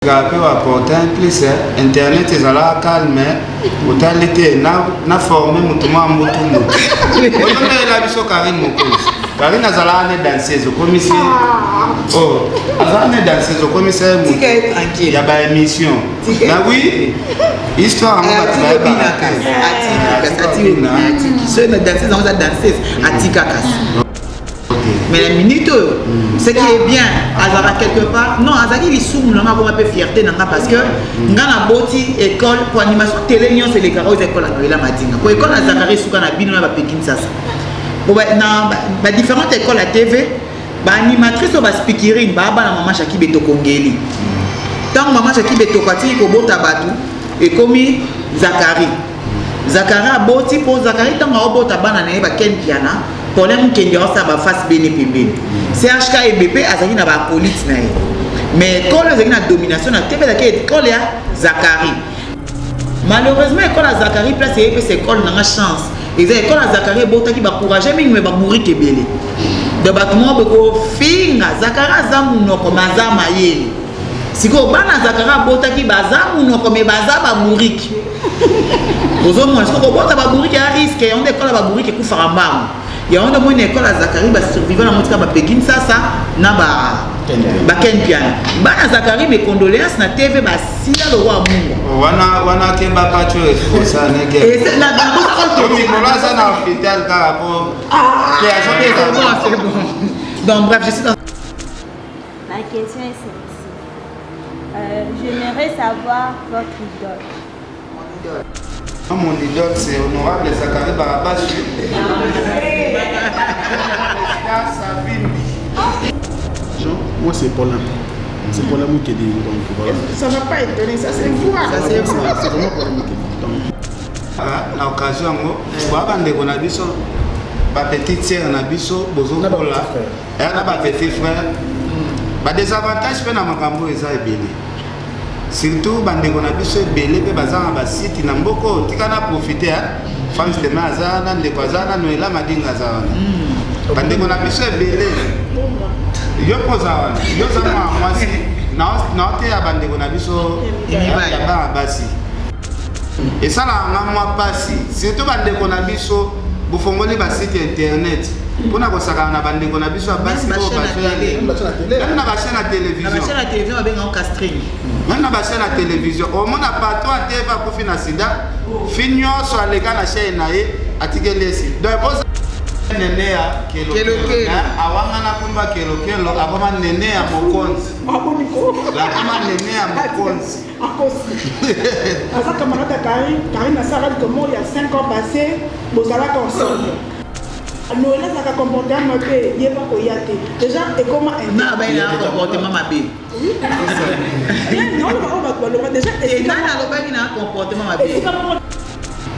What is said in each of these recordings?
Gape apporter un plus internet ezala calme autorité na former mutuma mutumu on la biso Karine Mokonzi Karine azala ne danseuse au commissaire oh azala ne danseuse au commissaire tranquille ya ba émission na oui histoire mo ba so na danseuse on a danseuse atika kasi. Mais la minute, ce qui est bien, Azara quelque part, non, Azaki il soum, on a un peu fierté parce que on a boti école pour animation télé, c'est les carreaux écoles à Noël Madinga. Pour école à Zakari Souka na bino na Pékin ça. Pour na différentes écoles à TV, ba animatrice ou ba speakerine, ba na maman Chaki Beto Kongeli. Tant maman Chaki Beto Kwati ko bota batu et komi Zakari. Zakari a boti pour Zakari tant a bota bana na ba ken piana. Problème qui est ça va face bénéfice. CHK et BP azaki na ba police na. Mais quand les na domination na TV la école ya Zakari. Malheureusement école à Zakari place et c'est école na chance. Et école à Zakari bota ki ba courager mais ba mourir ke belé. De bâtiment beko finga Zakari zamu no ko mazama yeli. Siko bana Zakari bota ki bazamu no ko me bazaba mourir. Ozo mo siko bota ba mourir à risque on école ba mourir ku faramba. Il y a une école à Zakari qui survivant dans mon Pékin ça na ba ken piano ba Zakari mes condoléances na TV ba sila le roi Mungu wana kemba pacho est ça nege et c'est la donc voilà ça dans l'hôpital car rapport c'est bon. Donc bref je suis dans ma question est celle-ci. J'aimerais savoir votre idole. Mon idole c'est honorable Zakari Barabas. Jean, moi c'est Paulin. C'est Paulin qui dit donc voilà. Ça va pas étonner, ça c'est vous. C'est vraiment Paulin qui dit. Na occasion ngo wa bande ko na biso ba petite sœur na biso bozo kola na ba petit frère ba désavantage pe na makambo eza ebele. Surtout bande ko na biso ebele pe bazanga ba site na mboko tikana profiter fans de mazana ndeko azana Noël Madinga zana. Bande ko na biso ebele. Yo poza wana yo zama mwasi na te ya bande ko na biso ya ba basi. Et ça là moi passi surtout bande ko na biso bu fongoli ba site internet. Pona ko saka na bande ko na biso basi ko ba chaîne na ba chaîne à télévision. Na ba chaîne à télévision avec un castring. Même na ba chaîne à télévision au monde a pas toi TV ko fina sida finyo so alega na chaîne na ye atikelesi. Donc nene ya kelo awanga na kumba kelo akoma nene ya Mokonzi la koma nene ya Mokonzi asa camarade Karine a sarà comment il y a 5 ans passés bozala ensemble Noël ça a comporté un peu il est pas koyate déjà et comment na ba ina comportement mabé non on va déjà et na lo ba ina comportement mabé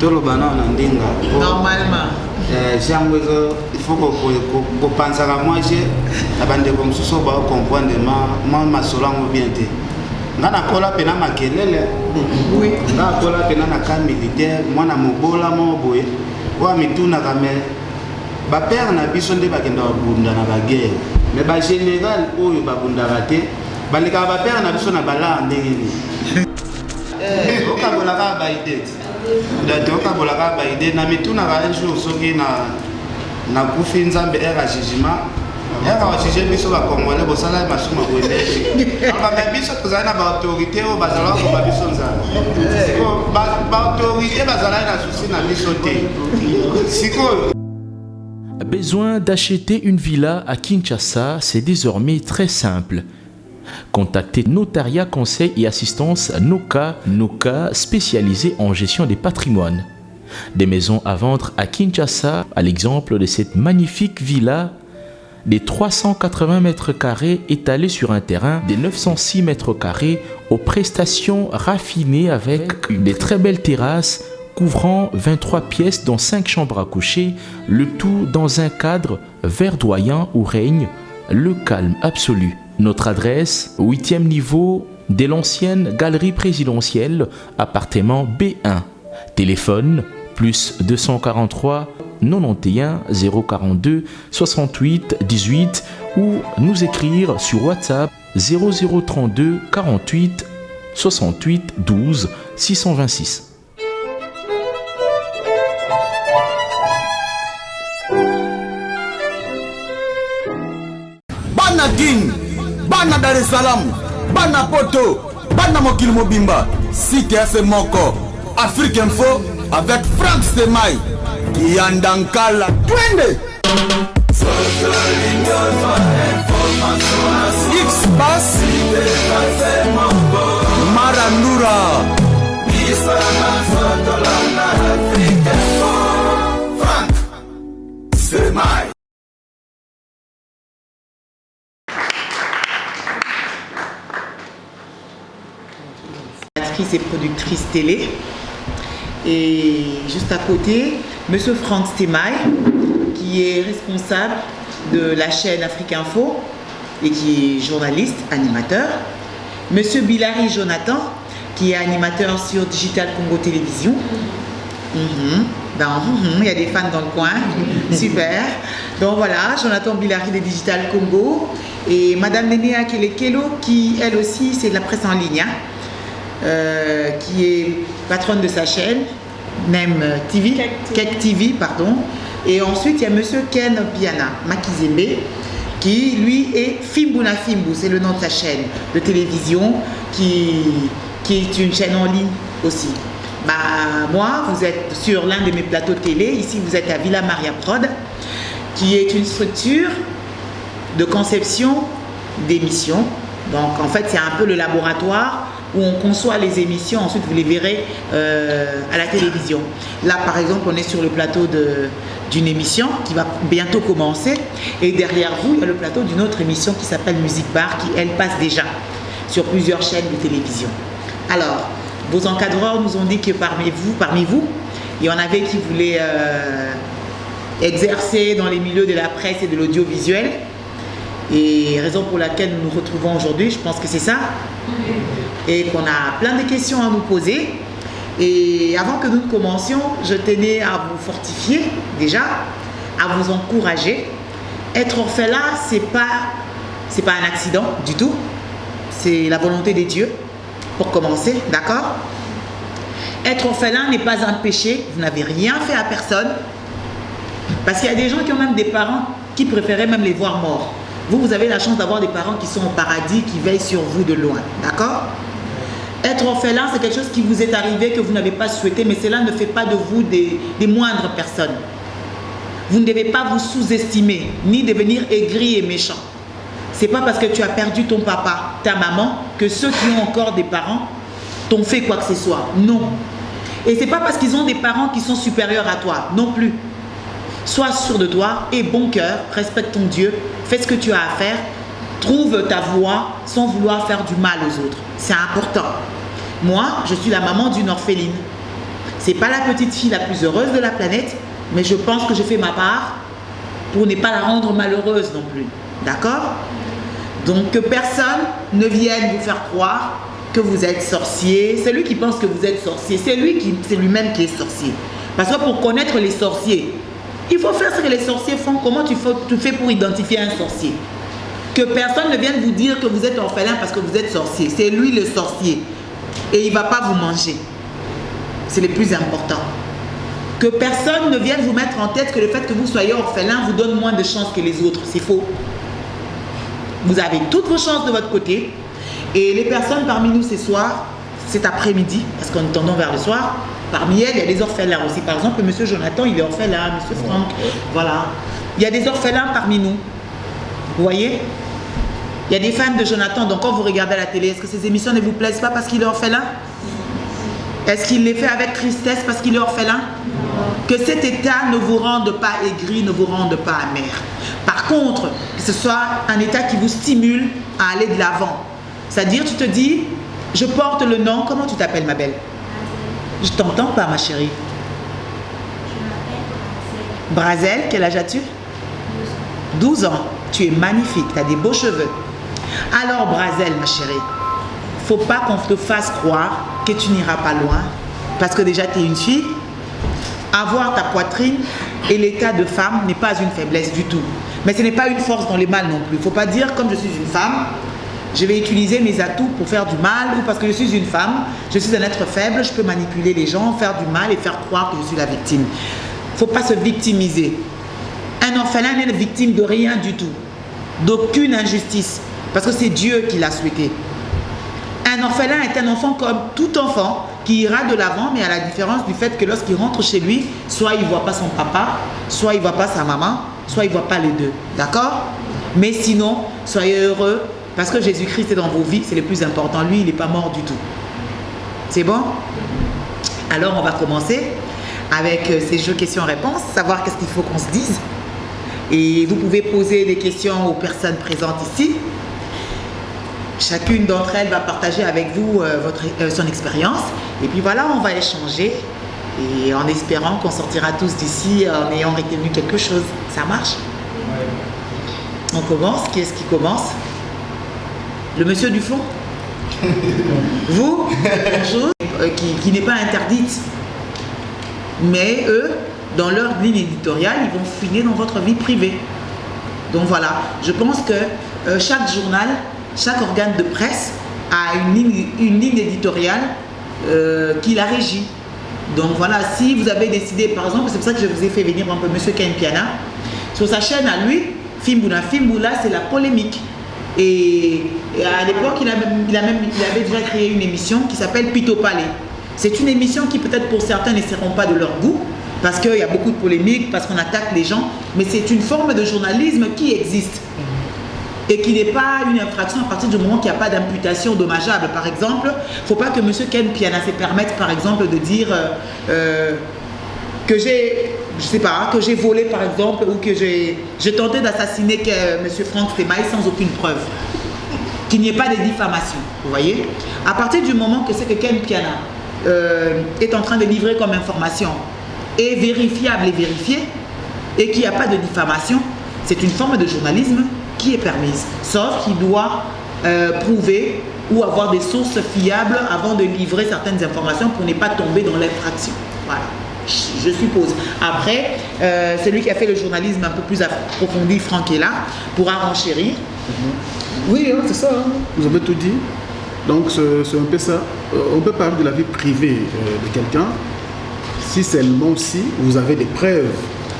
tolo bana na ndinga normalement jango il faut que penser à moi j'ai abande comme ça ba comprendre ma solango bien te ngana kola pena makelele oui ngana kola pena na camp militaire mwana mobola mo boye wa mituna kame ba père na biso nde bakenda bunda na ba guerre mais ba général oyo ba bunda raté balika ba père na biso na bala ndenge ni okabola ka ba idée ndato okabola ka ba idée na mituna ka un jour soki na kufi nzambe era jugement era wa juger biso ba congolais bosala masuma boende ba biso tozana ba autorité o bazala ko ba biso nzala siko ba autorité bazala na souci na biso te siko. Besoin d'acheter une villa à Kinshasa, c'est désormais très simple. Contactez Notariat Conseil et Assistance Noka, spécialisé en gestion des patrimoines. Des maisons à vendre à Kinshasa, à l'exemple de cette magnifique villa des 380 mètres carrés étalée sur un terrain de 906 mètres carrés aux prestations raffinées avec des très belles terrasses couvrant 23 pièces dont 5 chambres à coucher, le tout dans un cadre verdoyant où règne le calme absolu. Notre adresse, 8e niveau de l'ancienne galerie présidentielle, appartement B1. Téléphone, plus 243 91 042 68 18 ou nous écrire sur WhatsApp 0032 48 68 12 626. Bana King, Bana Dar es Salaam, Bana Poto, Bana Mokil Mobimba, Cité Moko, Afrique Info avec Franck Stemai, Yandankala, Twende. X-Bass, Marandura, Franck Stemai. Et productrice télé. Et juste à côté, Monsieur Franck Stemai, qui est responsable de la chaîne Afrique Info et qui est journaliste, animateur. Monsieur Bilary Jonathan, qui est animateur sur Digital Congo Télévision. Il y a des fans dans le coin. Super. Donc voilà, Jonathan Bilary de Digital Congo. Et Madame Nénéa Kelekelo, qui elle aussi, c'est de la presse en ligne. Qui est patronne de sa chaîne, même TV, Kek TV, pardon. Et ensuite, il y a Monsieur Ken Piana Makizembe, qui lui est Fimbuna Fimbu, c'est le nom de sa chaîne de télévision, qui est une chaîne en ligne aussi. Moi, vous êtes sur l'un de mes plateaux télé, ici vous êtes à Villa Maria Prod, qui est une structure de conception d'émissions. Donc en fait, c'est un peu le laboratoire où on conçoit les émissions, ensuite vous les verrez à la télévision. Là par exemple, on est sur le plateau d'une émission qui va bientôt commencer, et derrière vous, il y a le plateau d'une autre émission qui s'appelle Musique Bar, qui elle passe déjà sur plusieurs chaînes de télévision. Alors, vos encadreurs nous ont dit que parmi vous, il y en avait qui voulaient exercer dans les milieux de la presse et de l'audiovisuel, et raison pour laquelle nous nous retrouvons aujourd'hui, je pense que c'est ça. Et qu'on a plein de questions à nous poser. Et avant que nous ne commencions, je tenais à vous fortifier déjà, à vous encourager. Être orphelin, c'est pas un accident du tout. C'est la volonté des dieux, pour commencer, d'accord? Être orphelin n'est pas un péché, vous n'avez rien fait à personne. Parce qu'il y a des gens qui ont même des parents qui préféraient même les voir morts. Vous avez la chance d'avoir des parents qui sont au paradis, qui veillent sur vous de loin, d'accord? Être orphelin, c'est quelque chose qui vous est arrivé, que vous n'avez pas souhaité, mais cela ne fait pas de vous des moindres personnes. Vous ne devez pas vous sous-estimer, ni devenir aigri et méchant. C'est pas parce que tu as perdu ton papa, ta maman, que ceux qui ont encore des parents t'ont fait quoi que ce soit. Non. Et c'est pas parce qu'ils ont des parents qui sont supérieurs à toi, non plus. Sois sûr de toi, aie bon cœur, respecte ton Dieu, fais ce que tu as à faire, trouve ta voie sans vouloir faire du mal aux autres. C'est important. Moi, je suis la maman d'une orpheline. C'est pas la petite fille la plus heureuse de la planète, mais je pense que je fais ma part pour ne pas la rendre malheureuse non plus. D'accord? Donc que personne ne vienne vous faire croire que vous êtes sorcier. C'est lui qui pense que vous êtes sorcier. C'est lui-même qui est sorcier. Parce que pour connaître les sorciers, il faut faire ce que les sorciers font. Comment tu fais pour identifier un sorcier? Que personne ne vienne vous dire que vous êtes orphelin parce que vous êtes sorcier. C'est lui le sorcier. Et il ne va pas vous manger. C'est le plus important. Que personne ne vienne vous mettre en tête que le fait que vous soyez orphelin vous donne moins de chance que les autres. C'est faux. Vous avez toutes vos chances de votre côté. Et les personnes parmi nous ce soir, cet après-midi, parce qu'on est tendant vers le soir, parmi elles, il y a des orphelins aussi. Par exemple, M. Jonathan, il est orphelin, M. Franck, voilà. Il y a des orphelins parmi nous. Vous voyez? Il y a des fans de Jonathan, donc quand vous regardez à la télé, est-ce que ces émissions ne vous plaisent pas parce qu'il est orphelin? Est-ce qu'il les fait avec tristesse parce qu'il est orphelin? Que cet état ne vous rende pas aigri, ne vous rende pas amer. Par contre, que ce soit un état qui vous stimule à aller de l'avant. C'est-à-dire, tu te dis, je porte le nom, comment tu t'appelles ma belle? Je t'entends pas ma chérie. Brazel, quel âge as-tu? 12 ans. Tu es magnifique, tu as des beaux cheveux. Alors Brazel ma chérie, faut pas qu'on te fasse croire que tu n'iras pas loin. Parce que déjà tu es une fille. Avoir ta poitrine et l'état de femme n'est pas une faiblesse du tout. Mais ce n'est pas une force dans les mâles non plus. Il ne faut pas dire comme je suis une femme, je vais utiliser mes atouts pour faire du mal, ou parce que je suis une femme, je suis un être faible, je peux manipuler les gens, faire du mal et faire croire que je suis la victime. Il ne faut pas se victimiser. Un orphelin n'est victime de rien du tout, d'aucune injustice, parce que c'est Dieu qui l'a souhaité. Un orphelin est un enfant comme tout enfant qui ira de l'avant, mais à la différence du fait que lorsqu'il rentre chez lui, soit il ne voit pas son papa, soit il ne voit pas sa maman, soit il ne voit pas les deux. D'accord? Mais sinon, soyez heureux, parce que Jésus-Christ est dans vos vies, c'est le plus important. Lui, il n'est pas mort du tout. C'est bon? Alors, on va commencer avec ces jeux questions-réponses, savoir qu'est-ce qu'il faut qu'on se dise. Et vous pouvez poser des questions aux personnes présentes ici. Chacune d'entre elles va partager avec vous son expérience. Et puis voilà, on va échanger. Et en espérant qu'on sortira tous d'ici en ayant retenu quelque chose. Ça marche? On commence. Qui est-ce qui commence? Le monsieur du fond? Vous? Bonjour. Qui n'est pas interdite. Mais eux, dans leur ligne éditoriale, ils vont fouiner dans votre vie privée. Donc voilà, je pense que chaque journal, chaque organe de presse a une ligne éditoriale qui la régit. Donc voilà, si vous avez décidé, par exemple, c'est pour ça que je vous ai fait venir un peu M. Ken Piana, sur sa chaîne à lui, Fimbula, c'est la polémique. Et à l'époque, il avait déjà créé une émission qui s'appelle Pito Palais. C'est une émission qui peut-être pour certains ne seront pas de leur goût, parce qu'il y a beaucoup de polémiques, parce qu'on attaque les gens, mais c'est une forme de journalisme qui existe et qui n'est pas une infraction à partir du moment qu'il n'y a pas d'imputation dommageable. Par exemple, il ne faut pas que M. Ken Piana se permette, par exemple, de dire que j'ai, je sais pas, que j'ai volé, par exemple, ou que j'ai tenté d'assassiner M. Franck Semaï sans aucune preuve. Qu'il n'y ait pas de diffamation, vous voyez. À partir du moment que c'est que Ken Piana est en train de livrer comme information est vérifiable et vérifié, et qu'il n'y a pas de diffamation, c'est une forme de journalisme qui est permise. Sauf qu'il doit prouver ou avoir des sources fiables avant de livrer certaines informations pour ne pas tomber dans l'infraction. Voilà, je suppose. Après, celui qui a fait le journalisme un peu plus approfondi, Franck est là, pourra renchérir. Oui, hein, c'est ça. Hein. Vous avez tout dit. Donc, c'est un peu ça. On peut parler de la vie privée de quelqu'un si seulement si vous avez des preuves,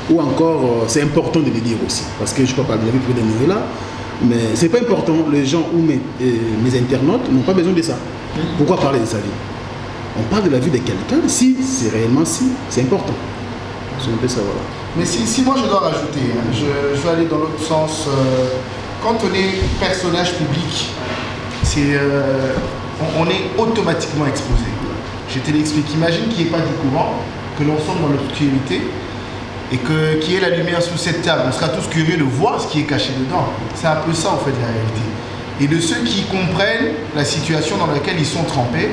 ou encore c'est important de le dire aussi, parce que je ne peux pas parler de la vie privée de Noëlla, mais c'est pas important. Les gens ou mes internautes n'ont pas besoin de ça. Pourquoi parler de sa vie? On parle de la vie de quelqu'un si c'est réellement c'est important. C'est un peu ça, voilà. Mais si moi je dois rajouter, hein, je vais aller dans l'autre sens. Quand on est personnage public, on est automatiquement exposé. Je te l'explique. Imagine qu'il n'y ait pas du courant, que l'on sombre dans l'obscurité et qu'il y ait la lumière sous cette table. On sera tous curieux de voir ce qui est caché dedans. C'est un peu ça en fait la réalité. Et de ceux qui comprennent la situation dans laquelle ils sont trempés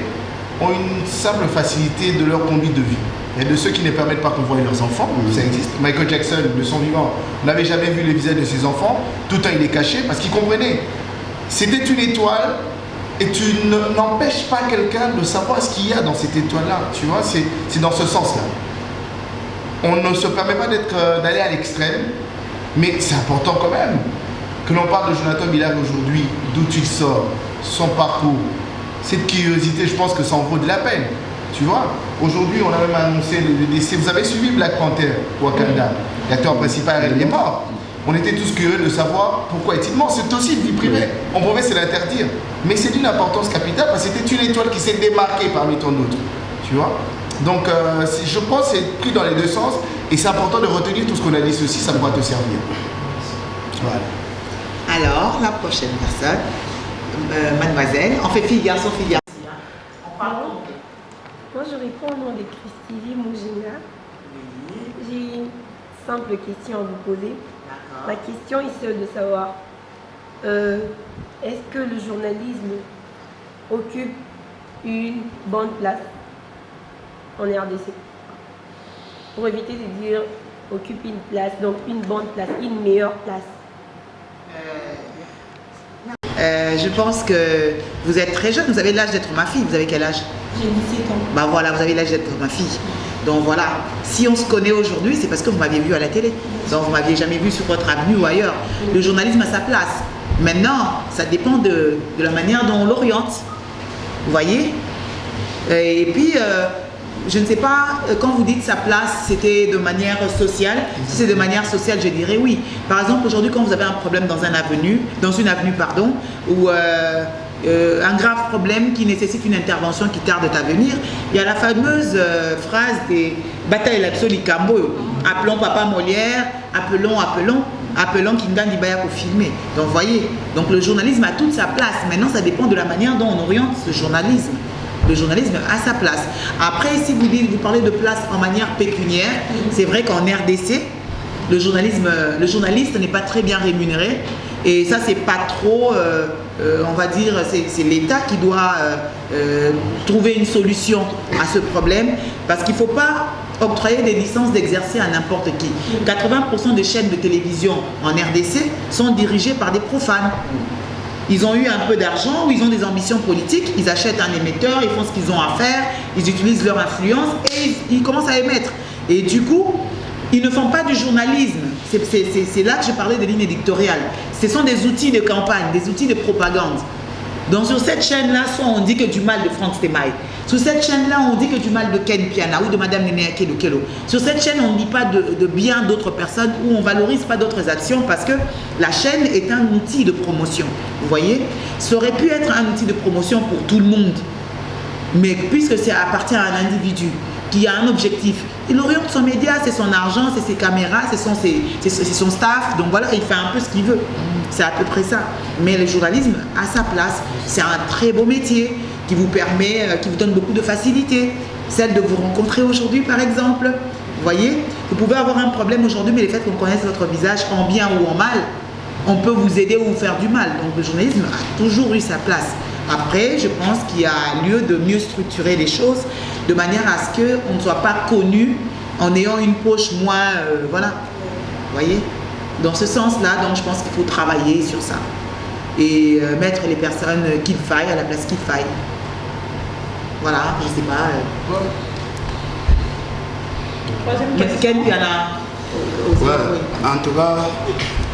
ont une simple facilité de leur conduite de vie. Il y a de ceux qui ne permettent pas qu'on voie leurs enfants, ça existe. Michael Jackson, de son vivant, n'avait jamais vu le visage de ses enfants, tout le temps il est caché parce qu'il comprenait. C'était une étoile et tu n'empêches pas quelqu'un de savoir ce qu'il y a dans cette étoile-là. Tu vois, c'est dans ce sens-là. On ne se permet pas d'aller à l'extrême, mais c'est important quand même que l'on parle de Jonathan Billard aujourd'hui, d'où il sort, son parcours. Cette curiosité, je pense que ça en vaut de la peine. Tu vois, aujourd'hui, on a même annoncé le décès. Vous avez suivi Black Panther, Wakanda, l'acteur principal, il est mort. On était tous curieux de savoir pourquoi est-il mort. C'est aussi une vie privée. On pouvait se l'interdire. Mais c'est d'une importance capitale parce que c'était une étoile qui s'est démarquée parmi tant d'autres. Tu vois. Donc, je pense que c'est pris dans les deux sens. Et c'est important de retenir tout ce qu'on a dit. Ceci, ça pourra te servir. Voilà. Alors, la prochaine personne, mademoiselle, on fait fille, garçon, fille, garçon. Moi, je réponds au nom de Christine Mougina. J'ai une simple question à vous poser. Ma question est celle de savoir, est-ce que le journalisme occupe une bonne place en RDC? Pour éviter de dire occupe une place, donc une bonne place, une meilleure place. Je pense que vous êtes très jeune, vous avez l'âge d'être ma fille. Vous avez quel âge? J'ai 17 ans. Bah voilà, vous avez l'âge d'être ma fille. Donc voilà, si on se connaît aujourd'hui, c'est parce que vous m'aviez vu à la télé. Donc vous ne m'aviez jamais vu sur votre avenue ou ailleurs. Le journalisme a sa place. Maintenant, ça dépend de la manière dont on l'oriente. Vous voyez? Et puis, je ne sais pas, quand vous dites sa place, c'était de manière sociale. Si c'est de manière sociale, je dirais oui. Par exemple, aujourd'hui, quand vous avez un problème dans une avenue, ou un grave problème qui nécessite une intervention qui tarde à venir, il y a la fameuse phrase des batailles l'absolu Cambo. Appelons Papa Molière, appelons Kingani Baya pour filmer. Donc, vous voyez, donc le journalisme a toute sa place. Maintenant, ça dépend de la manière dont on oriente ce journalisme. Le journalisme a sa place. Après, si vous parlez de place en manière pécuniaire, c'est vrai qu'en RDC, le journaliste n'est pas très bien rémunéré. Et ça, c'est pas trop, on va dire, c'est l'État qui doit trouver une solution à ce problème. Parce qu'il ne faut pas octroyer des licences d'exercer à n'importe qui. 80% des chaînes de télévision en RDC sont dirigées par des profanes. Ils ont eu un peu d'argent ou ils ont des ambitions politiques, ils achètent un émetteur, ils font ce qu'ils ont à faire, ils utilisent leur influence et ils commencent à émettre. Et du coup, ils ne font pas du journalisme. C'est là que je parlais de ligne éditoriale. Ce sont des outils de campagne, des outils de propagande. Donc sur cette chaîne-là, soit on dit que du mal de Franck Stemai. Sur cette chaîne-là, on dit que du mal de Ken Piana ou de Madame Néné Kelo. Sur cette chaîne, on ne dit pas de bien d'autres personnes ou on ne valorise pas d'autres actions parce que la chaîne est un outil de promotion. Vous voyez? Ça aurait pu être un outil de promotion pour tout le monde. Mais puisque ça appartient à un individu qui a un objectif, il oriente son média, c'est son argent, c'est ses caméras, c'est son staff. Donc voilà, il fait un peu ce qu'il veut. C'est à peu près ça. Mais le journalisme a sa place. C'est un très beau métier qui vous permet, qui vous donne beaucoup de facilité. Celle de vous rencontrer aujourd'hui, par exemple. Vous voyez, vous pouvez avoir un problème aujourd'hui, mais le fait qu'on connaisse votre visage en bien ou en mal, on peut vous aider ou vous faire du mal. Donc le journalisme a toujours eu sa place. Après, je pense qu'il y a lieu de mieux structurer les choses de manière à ce qu'on ne soit pas connu en ayant une poche moins... voilà. Vous voyez? Dans ce sens-là, donc je pense qu'il faut travailler sur ça. Et mettre les personnes qu'il faille à la place qu'il faille. Voilà, je ne sais pas. Troisième question. Ken Piana. Ouais, en tout cas,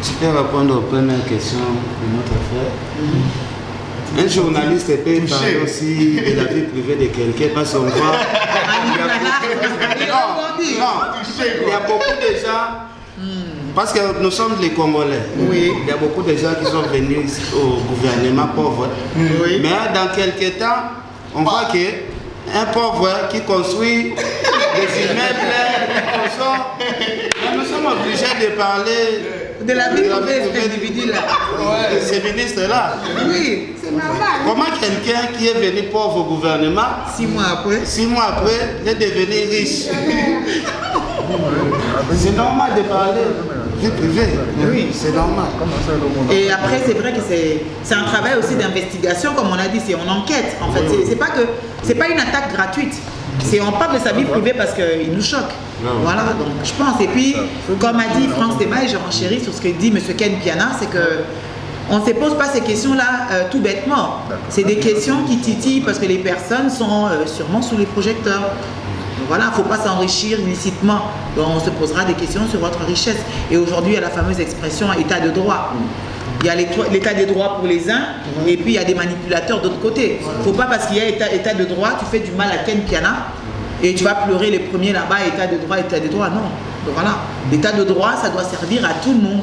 tu peux répondre aux premières questions de notre frère. Un journaliste peut parler aussi de la vie privée de quelqu'un parce qu'on voit. Il y a beaucoup de gens. Parce que nous sommes les Congolais. Oui. Il y a beaucoup de gens qui sont venus au gouvernement pauvre. Oui. Mais dans quelques temps, on voit qu'un pauvre qui construit des immeubles, nous sommes obligés de parler de la vie privée de cet individu-là. De ces ministres-là. Oui, c'est normal. Comment quelqu'un qui est venu pauvre au gouvernement, 6 mois après, est devenu riche? C'est normal de parler vie privée. Oui, c'est normal. Et après, c'est vrai que c'est un travail aussi d'investigation, comme on a dit, c'est en enquête. En fait, c'est pas une attaque gratuite. On parle de sa vie privée parce qu'il nous choque. Voilà, donc je pense. Et puis, comme a dit Franck Stemai, je renchéris sur ce que dit M. Ken Piana, c'est que on ne se pose pas ces questions-là tout bêtement. C'est des questions qui titillent parce que les personnes sont sûrement sous les projecteurs. Donc voilà, il ne faut pas s'enrichir illicitement. Donc on se posera des questions sur votre richesse. Et aujourd'hui, il y a la fameuse expression état de droit. Il y a l'état des droits pour les uns et puis il y a des manipulateurs d'autre côté. Il ne faut pas parce qu'il y a état de droit, tu fais du mal à Ken Piana et tu vas pleurer les premiers là-bas, état de droit, non. Donc voilà, l'état de droit, ça doit servir à tout le monde.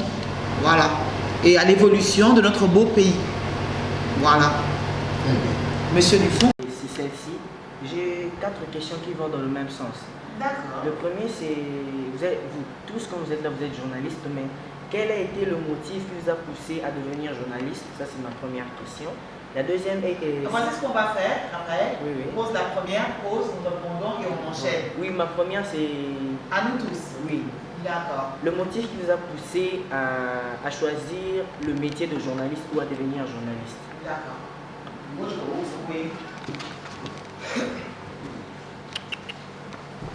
Voilà. Et à l'évolution de notre beau pays. Voilà. Monsieur Dufond. C'est celle-ci. J'ai 4 questions qui vont dans le même sens. D'accord. Le premier, c'est, vous tous, quand vous êtes là, vous êtes journaliste, mais quel a été le motif qui vous a poussé à devenir journaliste? Ça, c'est ma première question. La deuxième est... Comment est-ce qu'on va faire, Raphaël? Oui. Pose la première, pose, nous répondons et on enchaîne. Oui, ma première, c'est... À nous tous? Oui. D'accord. Le motif qui vous a poussé à choisir le métier de journaliste ou à devenir journaliste? D'accord. Moi, je commence, oui.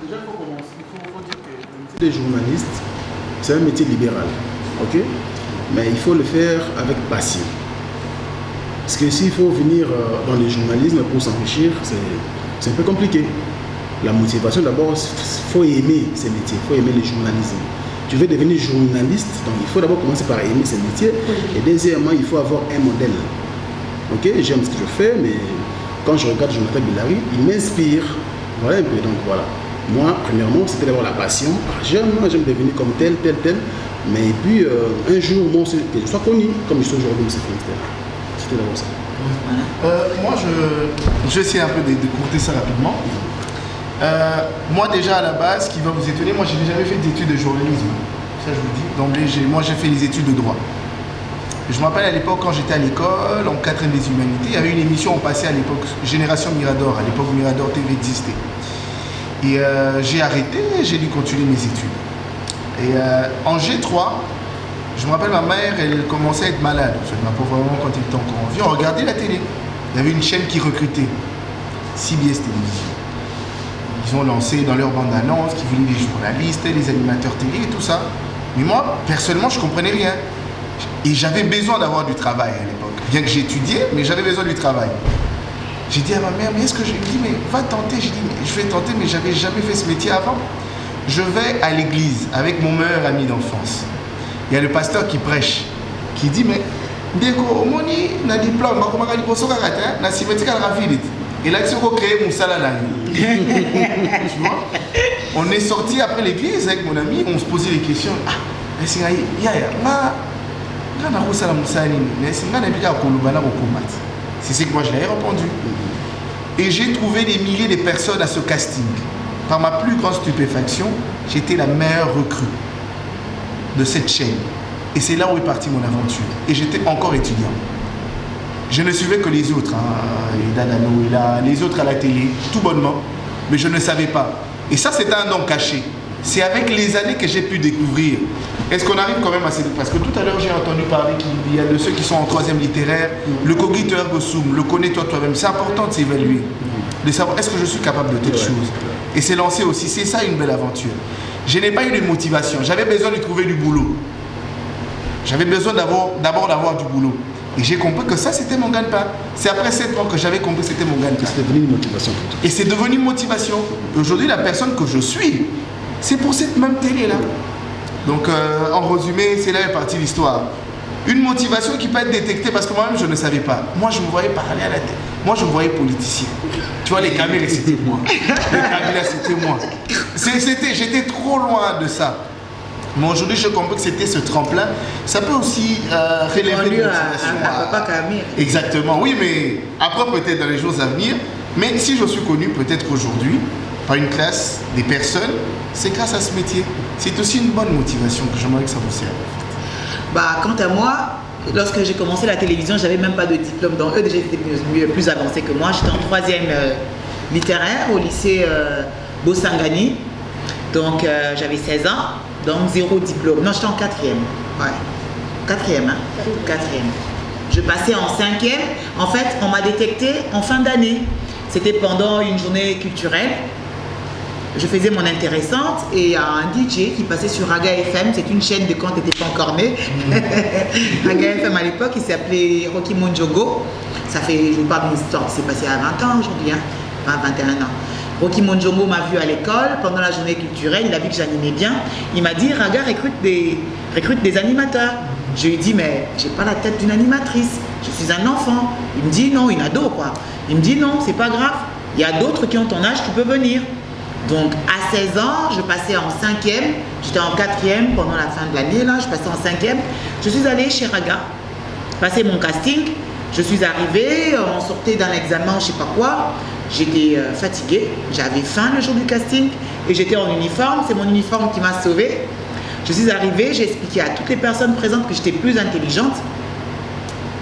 Déjà, il faut commencer. Il faut dire que le métier de journaliste, c'est un métier libéral. Ok? Mais il faut le faire avec passion. Parce que s'il faut venir dans le journalisme pour s'enrichir, c'est un peu compliqué. La motivation, d'abord, il faut aimer ces métiers, il faut aimer le journalisme. tu veux devenir journaliste, donc il faut d'abord commencer par aimer ce métier. Et deuxièmement, il faut avoir un modèle. Ok, j'aime ce que je fais, mais quand je regarde Jonathan Billari, il m'inspire. Voilà un peu, donc voilà. Moi, premièrement, c'était d'abord la passion. J'aime devenir comme tel. Mais puis, un jour, moi, que je sois connu, comme je suis aujourd'hui, M. Finistère. C'était d'abord ça. Moi, je vais essayer un peu de courter ça rapidement. Moi, déjà, à la base, ce qui va vous étonner, moi, je n'ai jamais fait d'études de journalisme. Ça, je vous dis. D'emblée, moi, j'ai fait les études de droit. Je me rappelle à l'époque, quand j'étais à l'école, en 4e des humanités, il y avait une émission, on passait à l'époque, Génération Mirador, à l'époque où Mirador TV existait. Et j'ai arrêté, j'ai dû continuer mes études. Et en G3, je me rappelle, ma mère, elle commençait à être malade. En fait, ma pauvre maman, quand elle était encore en vie, on regardait la télé. Il y avait une chaîne qui recrutait, CBS Télévision. Ils ont lancé dans leur bande-annonce qui voulaient des journalistes, des animateurs télé et tout ça. Mais moi, personnellement, je ne comprenais rien. Et j'avais besoin d'avoir du travail à l'époque. Bien que j'étudiais, mais j'avais besoin du travail. J'ai dit à ma mère, mais est-ce que je lui dis, mais va tenter. J'ai dit, mais je vais tenter, mais j'avais jamais fait ce métier avant. Je vais à l'église avec mon meilleur ami d'enfance. Il y a le pasteur qui prêche, qui dit, mais Deko, moni, na diplôme, comment on dit, na cimétique à la ville. Et là, il faut créer mon salarié. Tu vois? On est sorti après l'église avec mon ami, on se posait des questions. Ah, c'est ce que moi je l'ai répondu. Et j'ai trouvé des milliers de personnes à ce casting. Par ma plus grande stupéfaction, j'étais la meilleure recrue de cette chaîne. Et c'est là où est partie mon aventure. Et j'étais encore étudiant. Je ne suivais que les autres, les autres à la télé, tout bonnement, mais je ne savais pas. Et ça, c'était un don caché. C'est avec les années que j'ai pu découvrir. Est-ce qu'on arrive quand même à ces... Parce que tout à l'heure, j'ai entendu parler qu'il y a de ceux qui sont en 3e littéraire, le cogniteur Gossum, le connais-toi toi-même. C'est important de s'évaluer, de savoir est-ce que je suis capable de telle chose. Et c'est lancé aussi, c'est ça une belle aventure. Je n'ai pas eu de motivation, j'avais besoin de trouver du boulot. J'avais besoin d'abord d'avoir du boulot. Et j'ai compris que ça, c'était mon gagne-pain. C'est après 7 ans que j'avais compris que c'était mon gagne-pain. C'est devenu une motivation. Et c'est devenu une motivation. Aujourd'hui, la personne que je suis, c'est pour cette même télé-là. Donc, en résumé, c'est là est partie l'histoire. Une motivation qui peut être détectée parce que moi-même, je ne savais pas. Moi, je me voyais parler à la tête. Moi, je me voyais politicien. Tu vois, les caméras, c'était moi. Les caméras, c'était moi. J'étais trop loin de ça. Mais aujourd'hui, je comprends que c'était ce tremplin. Ça peut aussi relever une motivation. Exactement, oui, mais après, peut-être dans les jours à venir. Mais si je suis connu, peut-être qu'aujourd'hui, par une classe, des personnes, c'est grâce à ce métier. C'est aussi une bonne motivation que j'aimerais que ça vous serve. Bah, quant à moi, lorsque j'ai commencé la télévision, j'avais même pas de diplôme. Donc eux, déjà, ils étaient plus avancés que moi. J'étais en 3e littéraire au lycée Bossangani. Donc j'avais 16 ans. Donc 0 diplôme. Non, j'étais en 4e. Ouais. 4e, hein. 4e. Je passais en 5e. En fait, on m'a détecté en fin d'année. C'était pendant une journée culturelle. Je faisais mon intéressante et il y a un DJ qui passait sur Raga FM. C'est une chaîne de quand tu n'étais pas encore né. Raga FM à l'époque, il s'appelait Rocky Monjogo. Ça fait, je vous parle d'une histoire qui s'est passée à 20 ans aujourd'hui, hein. Enfin, 21 ans. Rocky Monjongo m'a vu à l'école pendant la journée culturelle, il a vu que j'animais bien. Il m'a dit, Raga recrute des animateurs. Je lui ai dit, mais j'ai pas la tête d'une animatrice, je suis un enfant. Il me dit, non, une ado quoi. Il me dit, non, c'est pas grave, il y a d'autres qui ont ton âge, tu peux venir. Donc à 16 ans, je passais en 5e, j'étais en 4e pendant la fin de l'année, là, je passais en 5e. Je suis allée chez Raga, passer mon casting, je suis arrivée, on sortait d'un examen, je sais pas quoi. J'étais fatiguée, j'avais faim le jour du casting et j'étais en uniforme, c'est mon uniforme qui m'a sauvée. Je suis arrivée, j'ai expliqué à toutes les personnes présentes que j'étais plus intelligente.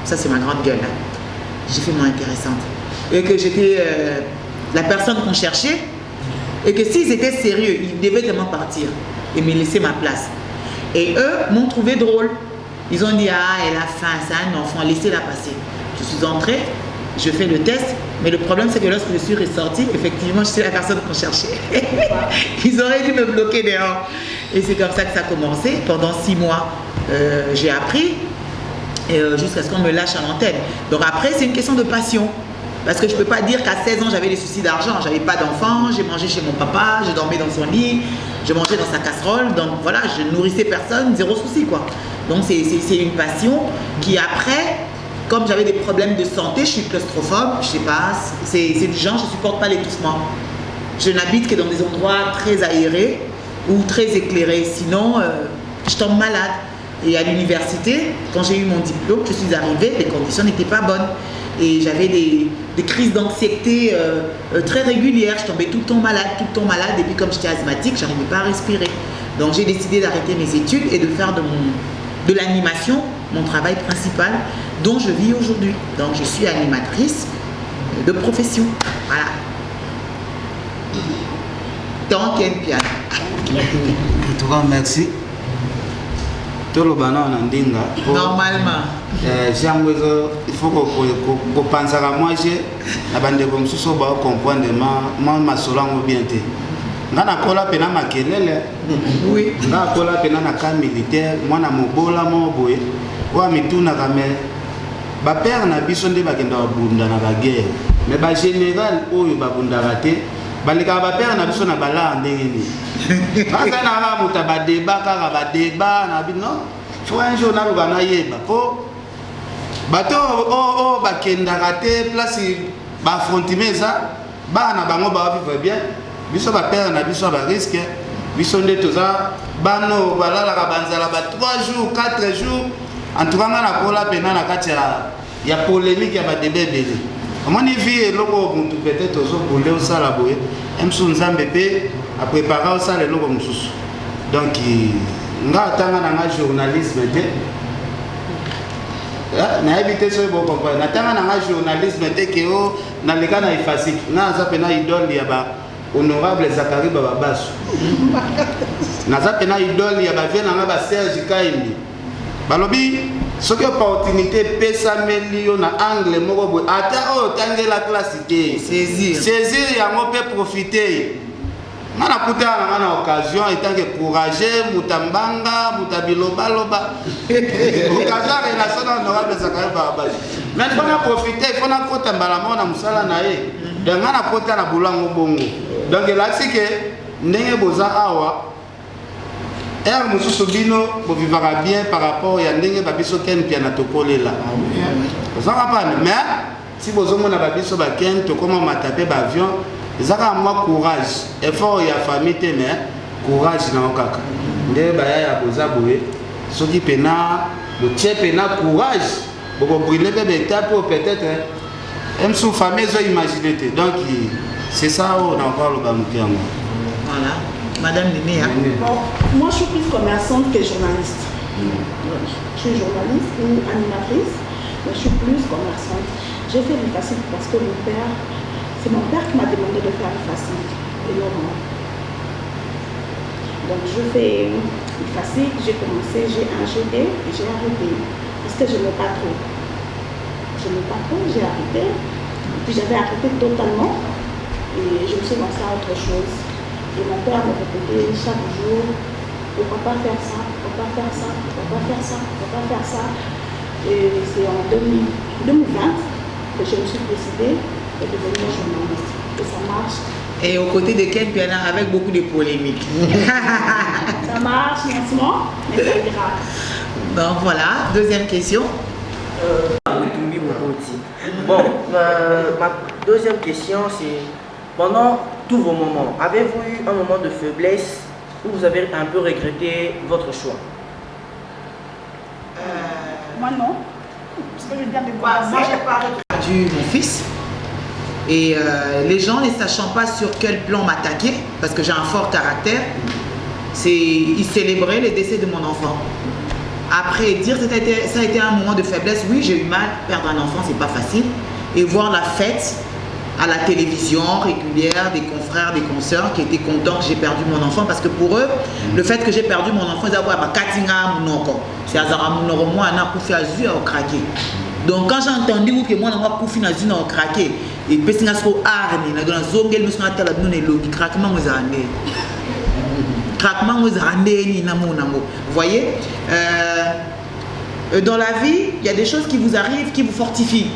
Ça c'est ma grande gueule, hein. J'ai fait mon intéressante. Et que j'étais la personne qu'on cherchait et que s'ils étaient sérieux, ils devaient vraiment partir et me laisser ma place. Et eux m'ont trouvé drôle. Ils ont dit, ah elle a faim, c'est un enfant, laissez-la passer. Je suis entrée. Je fais le test, mais le problème c'est que lorsque je suis ressortie, effectivement, je suis la personne qu'on cherchait. Ils auraient dû me bloquer dehors. Et c'est comme ça que ça a commencé. Pendant 6 mois, j'ai appris jusqu'à ce qu'on me lâche à l'antenne. Donc après, c'est une question de passion. Parce que je ne peux pas dire qu'à 16 ans, j'avais des soucis d'argent. J'avais pas d'enfant, j'ai mangé chez mon papa, j'ai dormi dans son lit. je mangeais dans sa casserole, donc voilà, je nourrissais personne, zéro souci quoi. Donc c'est une passion qui après, comme j'avais des problèmes de santé, je suis claustrophobe, je sais pas, c'est du genre, je supporte pas l'étouffement. Je n'habite que dans des endroits très aérés ou très éclairés, sinon je tombe malade. Et à l'université, quand j'ai eu mon diplôme, je suis arrivée, les conditions n'étaient pas bonnes. Et j'avais des crises d'anxiété très régulières. Je tombais tout le temps malade. Et puis comme j'étais asthmatique, je n'arrivais pas à respirer. Donc j'ai décidé d'arrêter mes études et de faire de l'animation mon travail principal dont je vis aujourd'hui. Donc je suis animatrice de profession. Voilà. Tant qu'il y a une piano. En tout cas, merci. Normalement. Il faut que pense à moi, je comme si on comprendre ma solango bien. Ngana kola pena makelele. Oui. Ngana kola pena na camp militaire, moi na mobola mo boye. Wa mituna kame. Ba père na biso nde bakenda bunda na ba guerre. Mais ba général oyo ba bunda raté. Balika ba père na biso na bala ndenge ni. Asa na ba muta ba débat kaka ba débat na bi non. Faut un journal ba na yeba po. Bato o bakenda raté place ba affronter ça. Ba na bango ba vivre bien. Biso ba père na biso ba risque. Biso nde toza bano balala ka banzala ba 3 jours, 4 jours. En tout cas na kola pena na kati ya polémique ya ba débat belé. Mon vie loko muntu peut-être ozo boule au sala boye. Emsu nzambe pe a préparer au sala loko mususu. Donc nga tanga na journalisme te. Na éviter so bo comprendre. Na tanga na journalisme te ke o na leka na ifasik. Na za pena idole ya ba honorable Zakari Bababasu. Na za pena idole ya ba vena nga ba Serge Kaimbi. Balobi soki opportunité pesa melio na angle moko boy ata o tangela classe te saisir yango pe profiter ngana kutana ngana occasion etange courager mutambanga mutabiloba loba occasion relation honorable Zakari Bababasu mais faut na profiter faut na kota mbala mona musala na ye donc ngana kota na bulango bongo donc là c'est que ndenge boza awa er mususu bino bo vivra bien par rapport ya ndenge babiso ken piana tokolela zaka pa mais si bozomo na babiso ba ken to comment mataper ba avion zaka moi courage effort ya famille te mais courage na okaka nde ba ya boza boye soki pena bo tie pena courage bo brûler be étape peut-être même sous famille zo imaginer te donc c'est ça on a encore le bamukiango. Voilà. Madame Nénéa. Bon, moi je suis plus commerçante que journaliste. Je suis journaliste ou animatrice, mais je suis plus commerçante. J'ai fait du facile parce que c'est mon père qui m'a demandé de faire du facile. Et non moi. Donc je fais du facile, j'ai commencé, j'ai enchaîné et j'ai arrêté. Parce que je n'aime pas trop. Je n'aime pas trop, j'ai arrêté. Puis j'avais arrêté totalement et je me suis lancée à autre chose. Et mon père me répétait chaque jour, pourquoi pas faire ça, pourquoi pas faire ça, pourquoi pas faire ça, pourquoi pas faire ça. Et c'est en 2020 que je me suis décidée de devenir journaliste. Et ça marche. Et aux côtés de Ken Piana avec beaucoup de polémiques. Ça marche lentement, mais ça ira. Donc voilà, deuxième question. Bon, ma deuxième question c'est... Pendant tous vos moments, avez-vous eu un moment de faiblesse où vous avez un peu regretté votre choix? Moi non. Parce que je viens de voir. Moi j'ai pas perdu mon fils. Et les gens ne sachant pas sur quel plan m'attaquer, parce que j'ai un fort caractère, ils célébraient le décès de mon enfant. Après dire ça a été un moment de faiblesse, oui j'ai eu mal, perdre un enfant c'est pas facile. Et voir la fête à la télévision régulière, des confrères, des consoeurs qui étaient contents que j'ai perdu mon enfant parce que pour eux, le fait que j'ai perdu mon enfant, c'est craqué. Donc quand j'ai entendu que moi j'ai craqué, et puis vous voyez, dans la vie, il y a des choses qui vous arrivent, qui vous fortifient,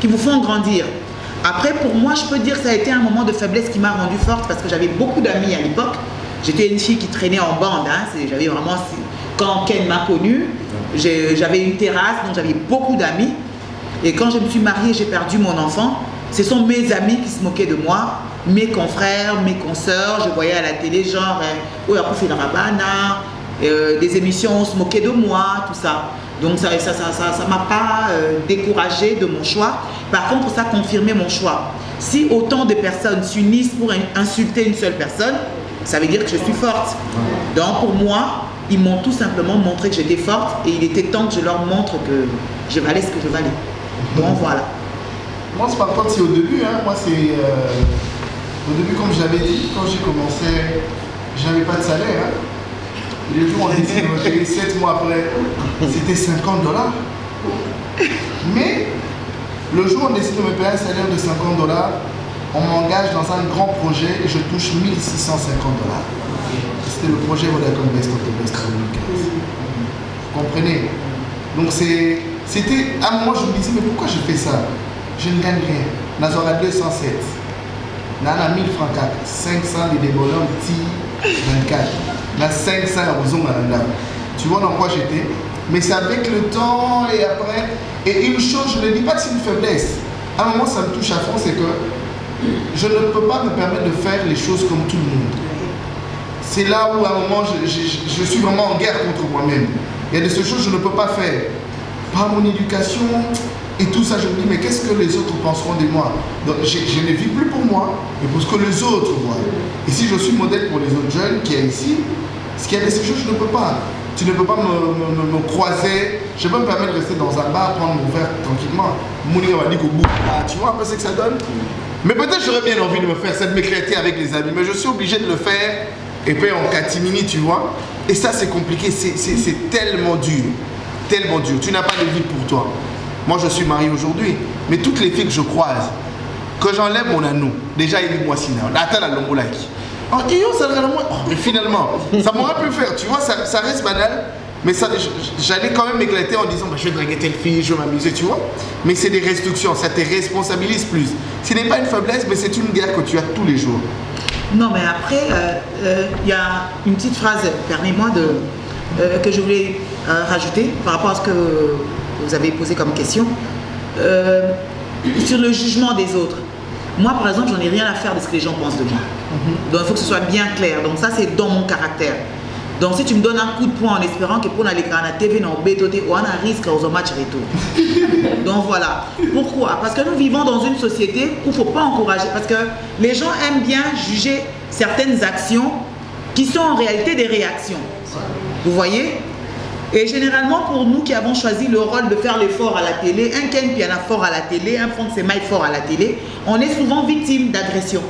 qui vous font grandir. Après, pour moi, je peux dire que ça a été un moment de faiblesse qui m'a rendue forte parce que j'avais beaucoup d'amis à l'époque. J'étais une fille qui traînait en bande. Hein. J'avais vraiment... Quand Ken m'a connue, j'avais une terrasse, donc j'avais beaucoup d'amis. Et quand je me suis mariée, j'ai perdu mon enfant. Ce sont mes amis qui se moquaient de moi, mes confrères, mes consoeurs. Je voyais à la télé genre, des émissions, on se moquait de moi, tout ça. Donc ça m'a pas découragée de mon choix. Par contre, ça a confirmé mon choix. Si autant de personnes s'unissent pour insulter une seule personne, ça veut dire que je suis forte. Donc pour moi, ils m'ont tout simplement montré que j'étais forte et il était temps que je leur montre que je valais ce que je valais. Donc voilà. Moi, c'est pas contre, c'est au début. Hein. Moi, c'est au début, comme j'avais dit, quand j'ai commencé, j'avais pas de salaire. Hein. Et le jour où on décide de me payer 7 mois après, c'était $50. Mais le jour où on décide de me payer un salaire de $50, on m'engage dans un grand projet et je touche $1 650. C'était le projet Vodacom Best of the Best en 2015. Vous comprenez? Donc c'était... À un moment, je me disais, mais pourquoi je fais ça? Je ne gagne rien. Nazora 207. Nana 1000 francs 4. 500 des débolants petit 24. Na 500 à Ozon Malanda. Tu vois dans quoi j'étais? Mais c'est avec le temps et après. Et une chose, je ne dis pas que c'est une faiblesse. À un moment, ça me touche à fond, c'est que je ne peux pas me permettre de faire les choses comme tout le monde. C'est là où à un moment, je suis vraiment en guerre contre moi-même. Il y a de ces choses que je ne peux pas faire. Par mon éducation et tout ça, je me dis, mais qu'est-ce que les autres penseront de moi? Donc, je ne vis plus pour moi, mais pour ce que les autres voient. Et si je suis modèle pour les autres jeunes qui sont ici, ce qu'il y a de ces choses, je ne peux pas. Tu ne peux pas me croiser. Je peux me permettre de rester dans un bar, prendre mon verre tranquillement. Mourir va dire qu'au bout, tu vois un peu ce que ça donne. Mais peut-être j'aurais bien envie de me faire ça, de m'éclater avec les amis, mais je suis obligé de le faire. Et puis en catimini, tu vois. Et ça, c'est compliqué, c'est tellement dur. Tellement dur. Tu n'as pas de vie pour toi. Moi, je suis marié aujourd'hui, mais toutes les filles que je croise, que j'enlève mon anneau, déjà, il dit moi, sinon, attends la lombolaki. Oh, mais finalement, ça m'aurait pu faire, tu vois, ça reste banal, mais j'allais quand même m'éclater en disant, bah, je vais draguer telle fille, je vais m'amuser, tu vois. Mais c'est des restrictions, ça te responsabilise plus. Ce n'est pas une faiblesse, mais c'est une guerre que tu as tous les jours. Non, mais après, y a une petite phrase, permets-moi, que je voulais rajouter par rapport à ce que vous avez posé comme question. Sur le jugement des autres. Moi, par exemple, j'en ai rien à faire de ce que les gens pensent de moi. Donc, il faut que ce soit bien clair. Donc, ça, c'est dans mon caractère. Donc, si tu me donnes un coup de poing en espérant que pour aller à la TV, on a un risque aux matchs retour. Donc, voilà. Pourquoi? Parce que nous vivons dans une société où il ne faut pas encourager. Parce que les gens aiment bien juger certaines actions qui sont en réalité des réactions. Vous voyez? Et généralement, pour nous qui avons choisi le rôle de faire l'effort à la télé, un Ken Piana fort à la télé, un Franck Semaï fort à la télé, on est souvent victime d'agression.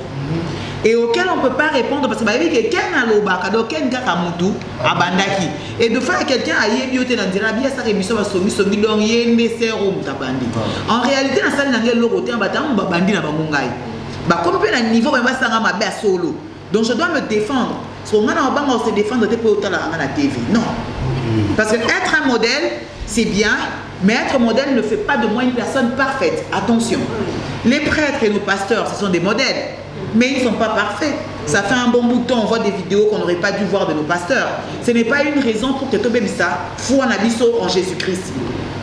Et auquel on ne peut pas répondre parce que quelqu'un a l'obaka, Ken Kakamutu, à Bandaki. Et de faire quelqu'un a yébioté dans Dirabia, ça rémission va somi donc yéné sérum tabandi. En réalité, dans salle n'angel loroté en battant bandi na bangungai. Bah comme peut un niveau, on va s'en ma bête solo. Donc je dois me défendre. Si on a se défendre, tu peux autant la TV. Non. Parce que être un modèle, c'est bien, mais être modèle ne fait pas de moi une personne parfaite. Attention. Les prêtres et nos pasteurs, ce sont des modèles, mais ils ne sont pas parfaits. Ça fait un bon bout de temps, on voit des vidéos qu'on n'aurait pas dû voir de nos pasteurs. Ce n'est pas une raison pour que tu aies ça, foi en abisso en Jésus-Christ.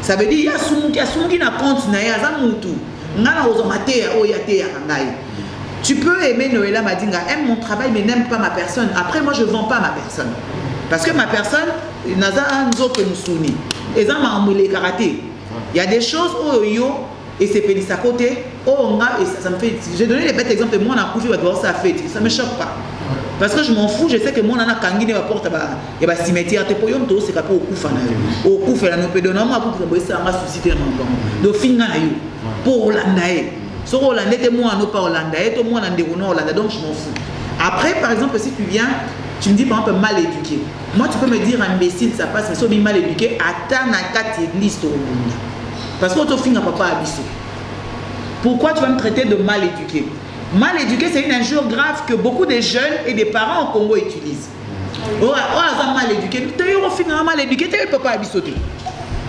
Ça veut dire, il y a soumou qui n'a compte, il y a zamutu. Tu peux aimer Noëlla Madinga, aime mon travail, mais n'aime pas ma personne. Après, moi, je ne vends pas ma personne. Parce que ma personne, il y a un autre moussouni. Et ça m'a emmêlé karaté. Il y a des choses où yo et c'est pénis à côté. Oh, et ça me fait. J'ai donné les bêtes exemples. Moi, on a couché, ça fait. Ça ne me choque pas. Parce que je m'en fous. Je sais que moi, on a kangi ne porte il y a cimetière. Te poyom to c'est pas au coup fana. Au coup fait la no pédon. Moi, pour que ça m'a suscité un moment. Donc finga na yo. Pour Hollandais. Sur Hollandais, t'es moi non pas Hollandais. Toi moi Hollandais ou non Hollandais. Donc je m'en fous. Après, par exemple, si tu viens. Tu me dis par exemple mal éduqué. Moi, tu peux me dire imbécile, ça passe, mais si on est mal éduqué, attends à 4 églises au monde. Parce que tu finis à papa abisso. Pourquoi tu vas me traiter de mal éduqué? Mal éduqué, c'est une injure grave que beaucoup de jeunes et des parents au Congo utilisent. Oh, mal éduqué. Tu es mal éduqué, tu es papa abissoté.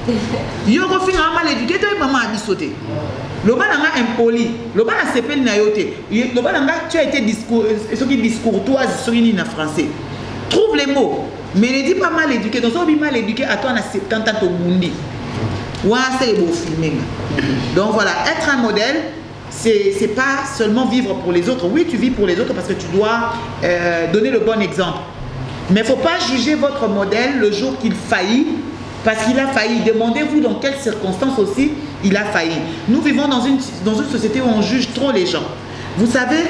Tu es mal éduqué, tu es maman abissoté. Loba nanga impoli, loba na sepeli na yote. Loba nanga tu as été discourtoise sur une en français. Trouve les mots, mais ne dis pas mal éduqué. Donc on mal éduqué à toi na 70 ans au bundi. Wa c'est beau filmer. Donc voilà, être un modèle, c'est pas seulement vivre pour les autres. Oui, tu vis pour les autres parce que tu dois donner le bon exemple. Mais il ne faut pas juger votre modèle le jour qu'il faillit, parce qu'il a failli. Demandez-vous dans quelles circonstances aussi il a failli. Nous vivons dans une société où on juge trop les gens. Vous savez,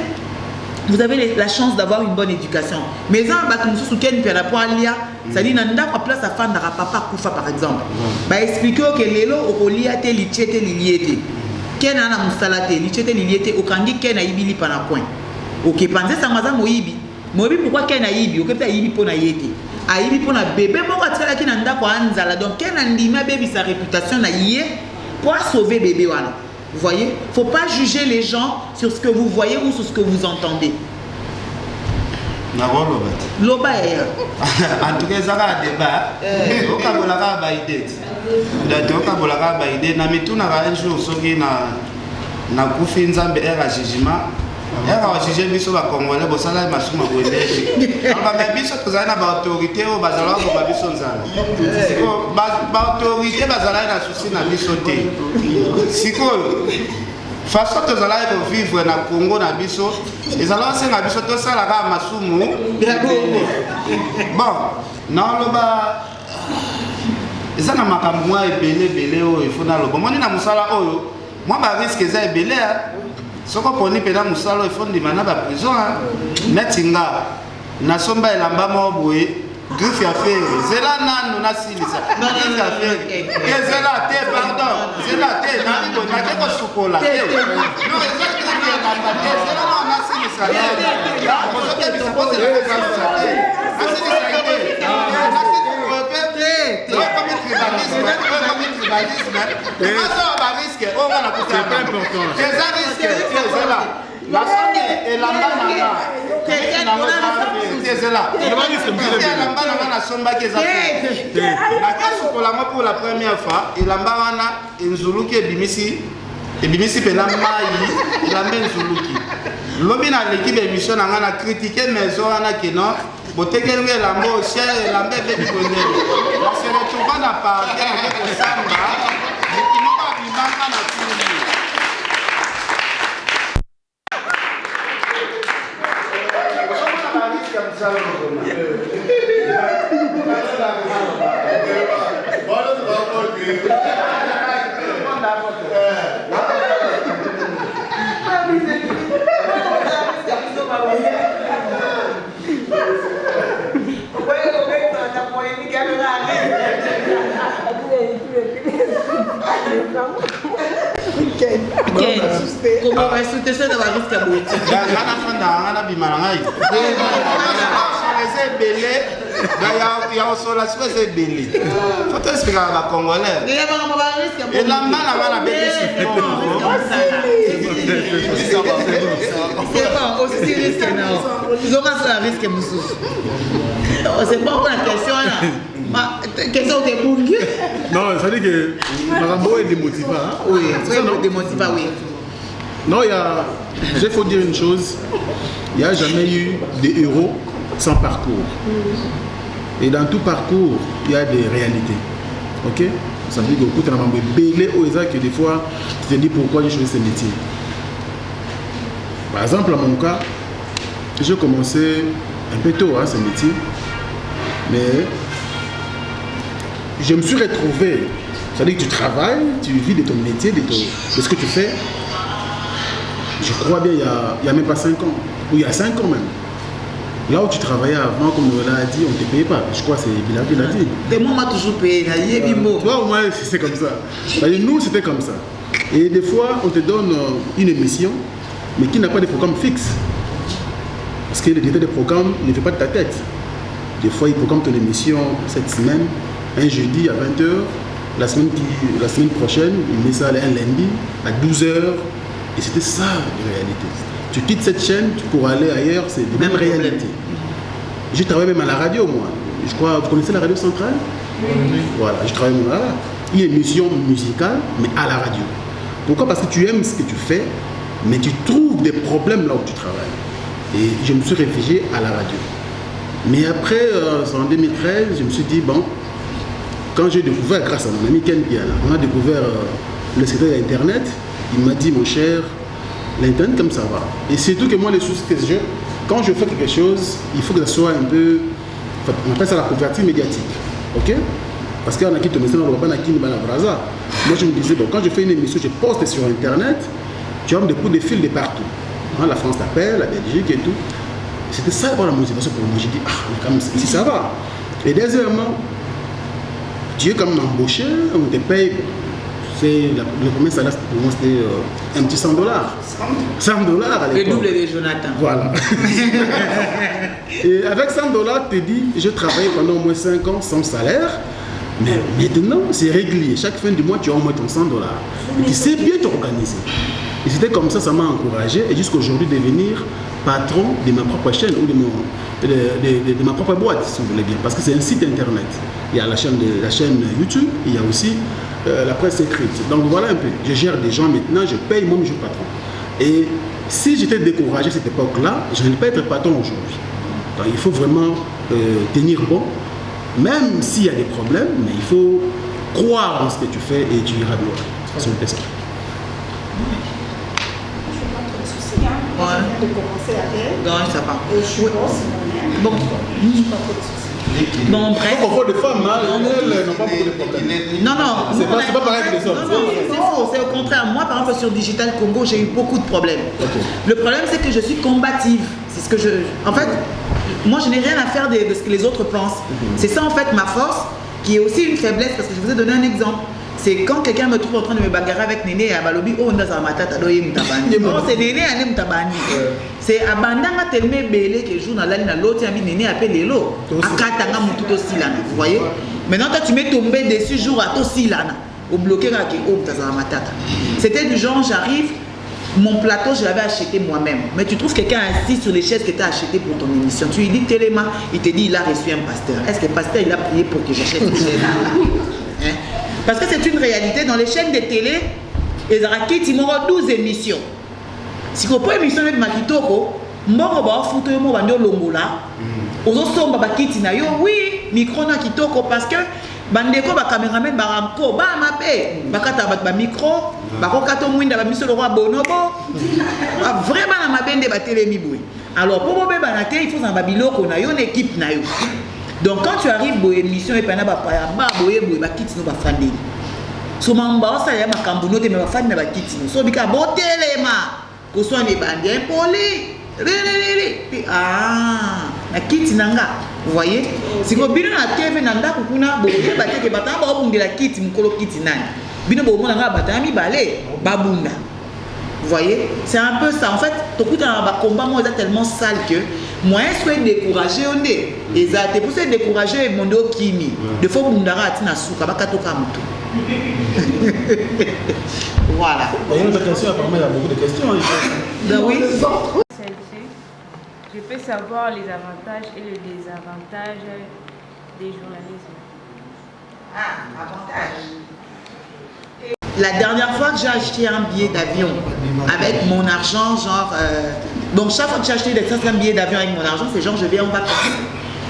vous avez la chance d'avoir une bonne éducation. Mais ça, c'est-à-dire, dans place à faire papa Koufa par exemple. Expliquez que l'élo au liate lichete liliete. Ken ana musalate lichete liliete okangi ken aibili pana point. Ok, pensez ça maza moibi. Moibi pourquoi ken aibi? Ok, peut-être aibi pour na yete. Aibi pour na bébé moko tsala ki na ndako anzala. Donc ken andima bébé sa réputation na yé pour sauver bébé wana. Vous voyez? Faut pas juger les gens sur ce que vous voyez ou sur ce que vous entendez. Loba en tout cas ça va débat okabolaka ba idée ndato okabolaka ba idée na mituna ka un jour soki na kufi nzambe era jugement era wa juger biso ba congolais bosala masuma boende aba biso tozana ba autorité o bazala ko ba biso nzala siko ba autorité bazala na souci na biso te siko façon tozala ko vivre na Congo na biso ezala senga biso to sala ka masumu bon non loba ezana makambo mwa ebele oyo ifuna loba moni na musala oyo mwa ba risque eza ebele soko poni pena musala ifo ndima na ba prison metinga na somba elamba mo boye griffe ya fer zela nano na silisa griffe ya fer ezela te pardon zela te na ni ko na ko sukola te no ezela griffe ya lamba te zela na silisa te ya ko so te suppose la silisa te asilisa te pour la première fois elamba wana enzuluki ebimisi pena mai elamba enzuluki lobi na l'équipe émission na ngana critiquer maison wana kino botekelenge elamba osier elamba ebebi bonene se retrouva na parke na kosamba ekinoka bimanga na tuni Comment va sauter ça dans la risque à bout? il y a aussi la chose est belle. Faut t'expliquer à la Congolais. Et la main à la belle. C'est bon, aussi risque non. Ils ont pas la risque monsieur. C'est pas la question là. Question de bourg. Non, ça veut dire que Marambo est démotivant. Oui, c'est démotivant, oui. Non, il faut dire une chose, il n'y a jamais eu de héros sans parcours. Et dans tout parcours, il y a des réalités. Ok? Ça veut dire que tu as que des fois, tu te dis pourquoi j'ai choisi ce métier. Par exemple, dans mon cas, j'ai commencé un peu tôt ce métier, mais je me suis retrouvé. C'est-à-dire que tu travailles, tu vis de ton métier, de ce que tu fais. Je crois bien, il y a même pas 5 ans, ou il y a 5 ans même. Là où tu travaillais avant, comme on l'a dit, on ne te payait pas. Je crois que c'est Bilal qui l'a dit. Et moi, on m'a toujours payé. Tu vois, au moins, c'est comme ça. Nous, c'était comme ça. Et des fois, on te donne une émission, mais qui n'a pas de programme fixe. Parce que le directeur de programme ne fait pas de ta tête. Des fois, il programme ton émission cette semaine, un jeudi à 20h. La semaine prochaine, il met ça un lundi à 12h. Et c'était ça, la réalité. Tu quittes cette chaîne, tu pourras aller ailleurs, c'est la même réalité. J'ai travaillé même à la radio, moi. Je crois, vous connaissez la radio centrale? Oui. Voilà, je travaille même là. Une émission musicale, mais à la radio. Pourquoi? Parce que tu aimes ce que tu fais, mais tu trouves des problèmes là où tu travailles. Et je me suis réfugié à la radio. Mais après, en 2013, je me suis dit, bon, quand j'ai découvert, grâce à mon ami Ken Piala, on a découvert le secteur de l'Internet, il m'a dit, mon cher, l'Internet comme ça va. Et surtout que moi, les soucis que j'ai, quand je fais quelque chose, il faut que ça soit un peu, on appelle ça la couverture médiatique. Ok? Parce qu'il y en a qui te mettent dans le Moi, je me disais, bon, quand je fais une émission, je poste sur Internet, tu as des coups de fil de partout. Hein, la France t'appelle, la Belgique et tout. C'était ça pour la motivation pour moi. J'ai dit, ah, mais comme si ça va. Et deuxièmement, tu es quand même embauché, on te paye. Le premier salaire pour moi c'était un petit $100. $100 à l'époque. Le double de Jonathan. Voilà. Et avec $100, tu te dis, je travaille pendant au moins 5 ans sans salaire. Mais maintenant, c'est régulier. Chaque fin du mois, tu as au moins ton $100. Et tu sais bien t'organiser. Et c'était comme ça m'a encouragé. Et jusqu'à aujourd'hui, devenir patron de ma propre chaîne ou de ma propre boîte, si vous voulez bien. Parce que c'est un site internet. Il y a la chaîne YouTube, il y a aussi la presse écrite. Donc voilà un peu. Je gère des gens maintenant, je paye, moi, je suis patron. Et si j'étais découragé à cette époque-là, je n'allais pas être patron aujourd'hui. Donc il faut vraiment tenir bon. Même s'il y a des problèmes, mais il faut croire en ce que tu fais et tu iras de loin. C'est un peu ça. De commencer à faire. Non, ça va. Et je suis moi-même. Bon. Je n'ai pas trop de soucis. Bon, bref. On voit des femmes, elles n'ont pas beaucoup de problèmes. Non, non. C'est pas pareil que les hommes. Non, c'est faux. C'est au contraire. Moi, par exemple, sur Digital Congo, j'ai eu beaucoup de problèmes. Okay. Le problème, c'est que je suis combative. C'est ce que je... En fait, moi, je n'ai rien à faire de ce que les autres pensent. C'est ça, en fait, ma force, qui est aussi une faiblesse, parce que je vous ai donné un exemple. C'est quand quelqu'un me trouve en train de me bagarrer avec Néné et Abalobi, oh, on a ma tata, c'est Néné et Moutabani. C'est Abandanga tellement belé que jour dans la ligne, l'autre a mis Néné appelle Lélo. Akatanga Moututo Silana. Vous voyez? Maintenant, toi, tu m'es tombé dessus jour à Tosilana. Au bloqué, oh, ma tata. C'était du genre, j'arrive, mon plateau, je l'avais acheté moi-même. Mais tu trouves quelqu'un assis sur les chaises que tu as acheté pour ton émission. Tu lui dis Téléma, il te dit il a reçu un pasteur. Est-ce que le pasteur, il a prié pour que j'achète ces chaises-là? Parce que c'est une réalité, dans les chaînes de télé, les Arakiti m'ont 12 émissions. Si vous avez une émission avec Makitoko, mbongo ba futo yo mo banyo longola. Ozo somba ba kiti na yo, oui, micro na kitoko parce que bandeko ba cameraman ba ramko ba mape, ba kata ba micro, ba ko kato mwinda ba miso le roi bonobo. Vraiment na mabende ba télé miboué. Alors pour mo be banate, il faut en babiloko na yo une équipe na yo. Donc quand tu arrives à l'émission et puis tu as kiti no ba fandi. So mamba ça ya makambu no te me ba fandi na ba kiti no. So bika botelema ko so ne bandi impoli. Puis ah, na kiti nanga. Vous voyez? Si ko bino na TV na ndako kuna boye ba teke batamba obundela kiti mukolo kiti nani. Bino bo mona nga batami balé babunda. Vous voyez? C'est un peu ça. En fait, tout le combat moi est tellement sale que moi je suis découragé on est. Et ça te pousse décourager mon dos kimi. De fois bundara atina souka bakatoka mutu. Voilà. Il y a une autre question, apparemment il y a beaucoup de questions. Ben oui. Celle-ci, je peux savoir les avantages et les désavantages des journalistes. Ah, avantages. La dernière fois que j'ai acheté un billet d'avion avec mon argent, genre... donc chaque fois que j'ai acheté un billet d'avion avec mon argent, c'est genre je vais en vacances.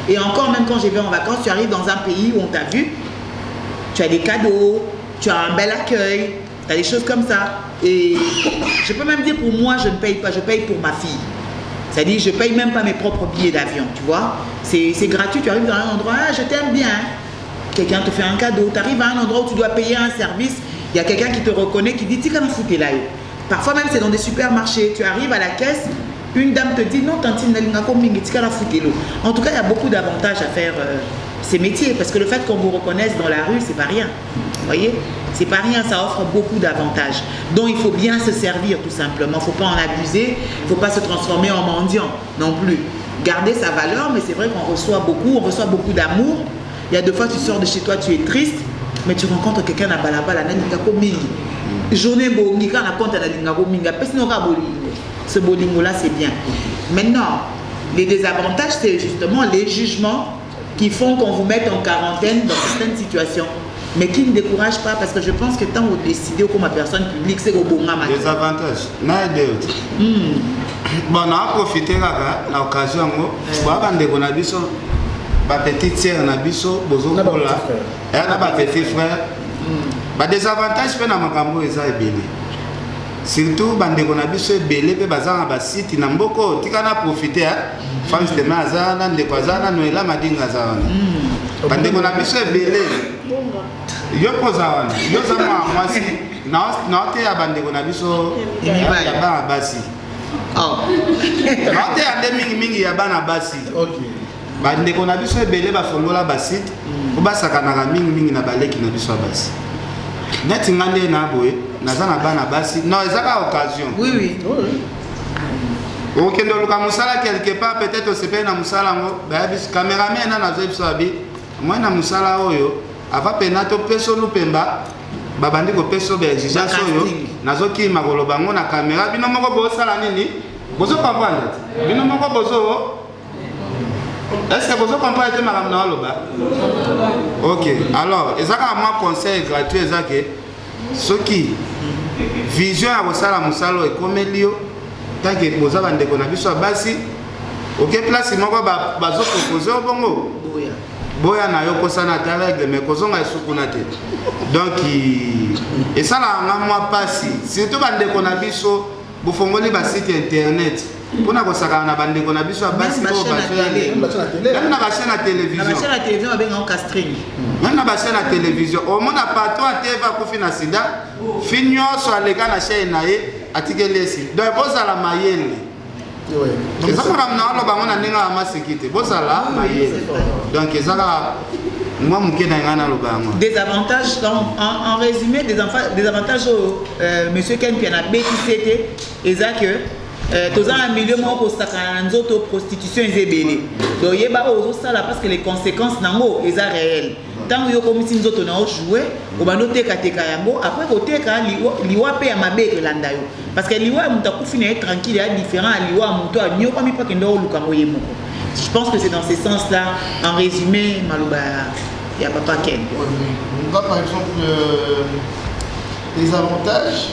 Et encore même quand je vais en vacances, tu arrives dans un pays où on t'a vu, tu as des cadeaux, tu as un bel accueil, tu as des choses comme ça. Et je peux même dire pour moi, je ne paye pas, je paye pour ma fille. C'est-à-dire je ne paye même pas mes propres billets d'avion, tu vois. C'est gratuit, tu arrives dans un endroit, ah, je t'aime bien. Quelqu'un te fait un cadeau, tu arrives à un endroit où tu dois payer un service. Il y a quelqu'un qui te reconnaît, qui dit « Tika na fouté là ». Parfois même c'est dans des supermarchés, tu arrives à la caisse, une dame te dit « Non, tantine, tika na fouté là ». En tout cas, il y a beaucoup d'avantages à faire ces métiers, parce que le fait qu'on vous reconnaisse dans la rue, c'est pas rien. Vous voyez? C'est pas rien, ça offre beaucoup d'avantages. Donc il faut bien se servir tout simplement, il ne faut pas en abuser, il ne faut pas se transformer en mendiant non plus. Garder sa valeur, mais c'est vrai qu'on reçoit beaucoup d'amour. Il y a deux fois tu sors de chez toi, tu es triste, mais tu rencontres quelqu'un à balabala, journée bongi, quand on compte à la ce bolingo-là, c'est bien. Maintenant, les désavantages, c'est justement les jugements qui font qu'on vous mette en quarantaine dans certaines situations. mais qui ne décourage pas parce que je pense que tant vous décidez comme personne publique, c'est au bon moment. Des avantages. Bon, on a profité de l'occasion. On a ma petite sœur, on a ma petit frère. Des avantages, c'est que surtout bande qu'on a biso belé pe bazanga ba site na mboko tikana profiter fans de mazana de kwazana noela madinga zawana bande qu'on a biso belé yo pozawana yo zama mwasi na te ya bande qu'on a biso ya ba basi na te ya mingi ya bana basi OK bande qu'on a biso belé ba fongola ba site ko basaka na mingi na baleki na biso basi neti ngande na boye nazana bana basi non ezaka occasion oui OK ndoluka musala quelque part peut-être on se paye na musala ngo ba bis cameraman na nazo bisabi moi na musala oyo ava penato peso lupemba babandi ko peso be exigence oyo nazo ki makolo bango na camera bino moko bo sala nini bozo comprendre bino moko bozo est-ce que vous comprenez OK. Alors, il y a un conseil gratuit ce qui vision à vos salles à Moussalo et comme Elio, tant que vous avez des connaissances à Bassi, OK, place, il m'a proposé au bongo. Boya na yoko sana règle mais kozon ga sukunate. Donc et ça là moi passi, surtout bande konabiso bu fongoli ba site internet. Pona ko saka na bande konabiso basi ko ba télé. Même na ba chaîne à télévision. Na ba chaîne à télévision ba benga castring. Même na ba chaîne à télévision. Au monde a pas toi TV ko fina sida. Finyo so alega na chaîne na ye atikelesi. Donc boza la mayele. Donc ça va ramener le bango na ninga ma sécurité. Boza la mayele. Donc ça va moi muké na ngana lo bango. Des avantages en résumé des avantages monsieur Ken Piana BTCT eza que tous un milieu moko sakana nzoto prostitution ezebele. Donc yeba ozo sala parce que les conséquences nango eza réelles. Tant yo komisi nzoto na jouer o bando teka yango après ko teka liwa pe ya mabe elanda yo parce que liwa muta kufina être tranquille est différent à liwa muto a nyoka mi pa kendo lukango yemoko. Je pense que c'est dans ce sens là en résumé Malouba ya papa Ken. On va par exemple les avantages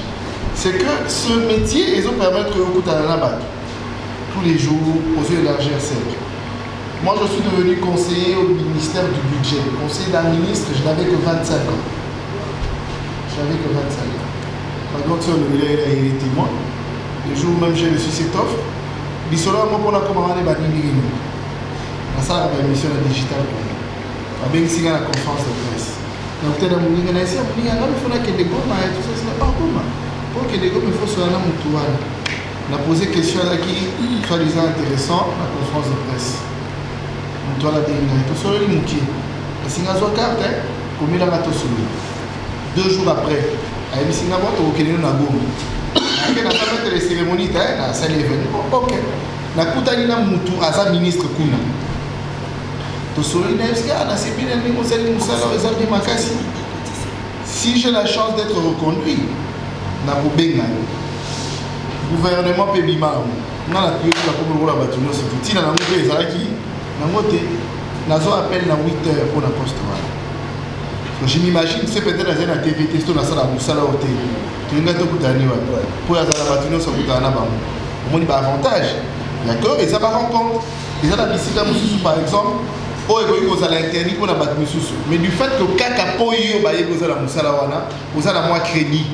c'est que ce métier ils ont permettre au Koutanaba tous les jours aux yeux élargir cercle. Moi, je suis devenu conseiller au ministère du Budget. Conseiller d'un ministre, je n'avais que 25 ans. Je n'avais que 25 ans. Ma grande soeur, il était témoin. Le jour où même j'ai reçu cette offre, il y a pour la commande de Badini. Ça, c'est la mission digitale. Je suis à la conférence de presse. Donc, tu as dit, il faut que des gommes, tout ça, ce n'est pas comment. Pour que des gommes, il faut se rendre à Moutouane. On a posé des questions à qui, soi-disant intéressant, à la conférence de presse. On doit la désigner. Tout seul, il mouille. Et si on a une carte, comme il a tout seul. 2 jours après, il y a une Singapour qui est na gomme. On a fait les cérémonies, on a fait l'événement. Ok. On a coupé na moutou à sa ministre Kuna. Tout seul, il a assez bien aimé mon salut, mon salaire, les makasi. Si j'ai la chance d'être reconduit, na Boubenga, gouvernement Pébima, on a la priorité pour la bâtiment, c'est tout. Si on a montré les Alaki. Nazo appelle na 8h pour la poste. Je m'imagine c'est peut-être dans la TVT c'est dans la musala hôtel. Tu n'as pas de pour la bâtiment sur Boutana Bam. On dit avantage. D'accord, et ça va rencontre. Ils ont la bicyclette par exemple, oh et vous allez interdire pour la bâtiment sous. Mais du fait que kaka poyo ba yebo la musala wana, vous avez moins crédit.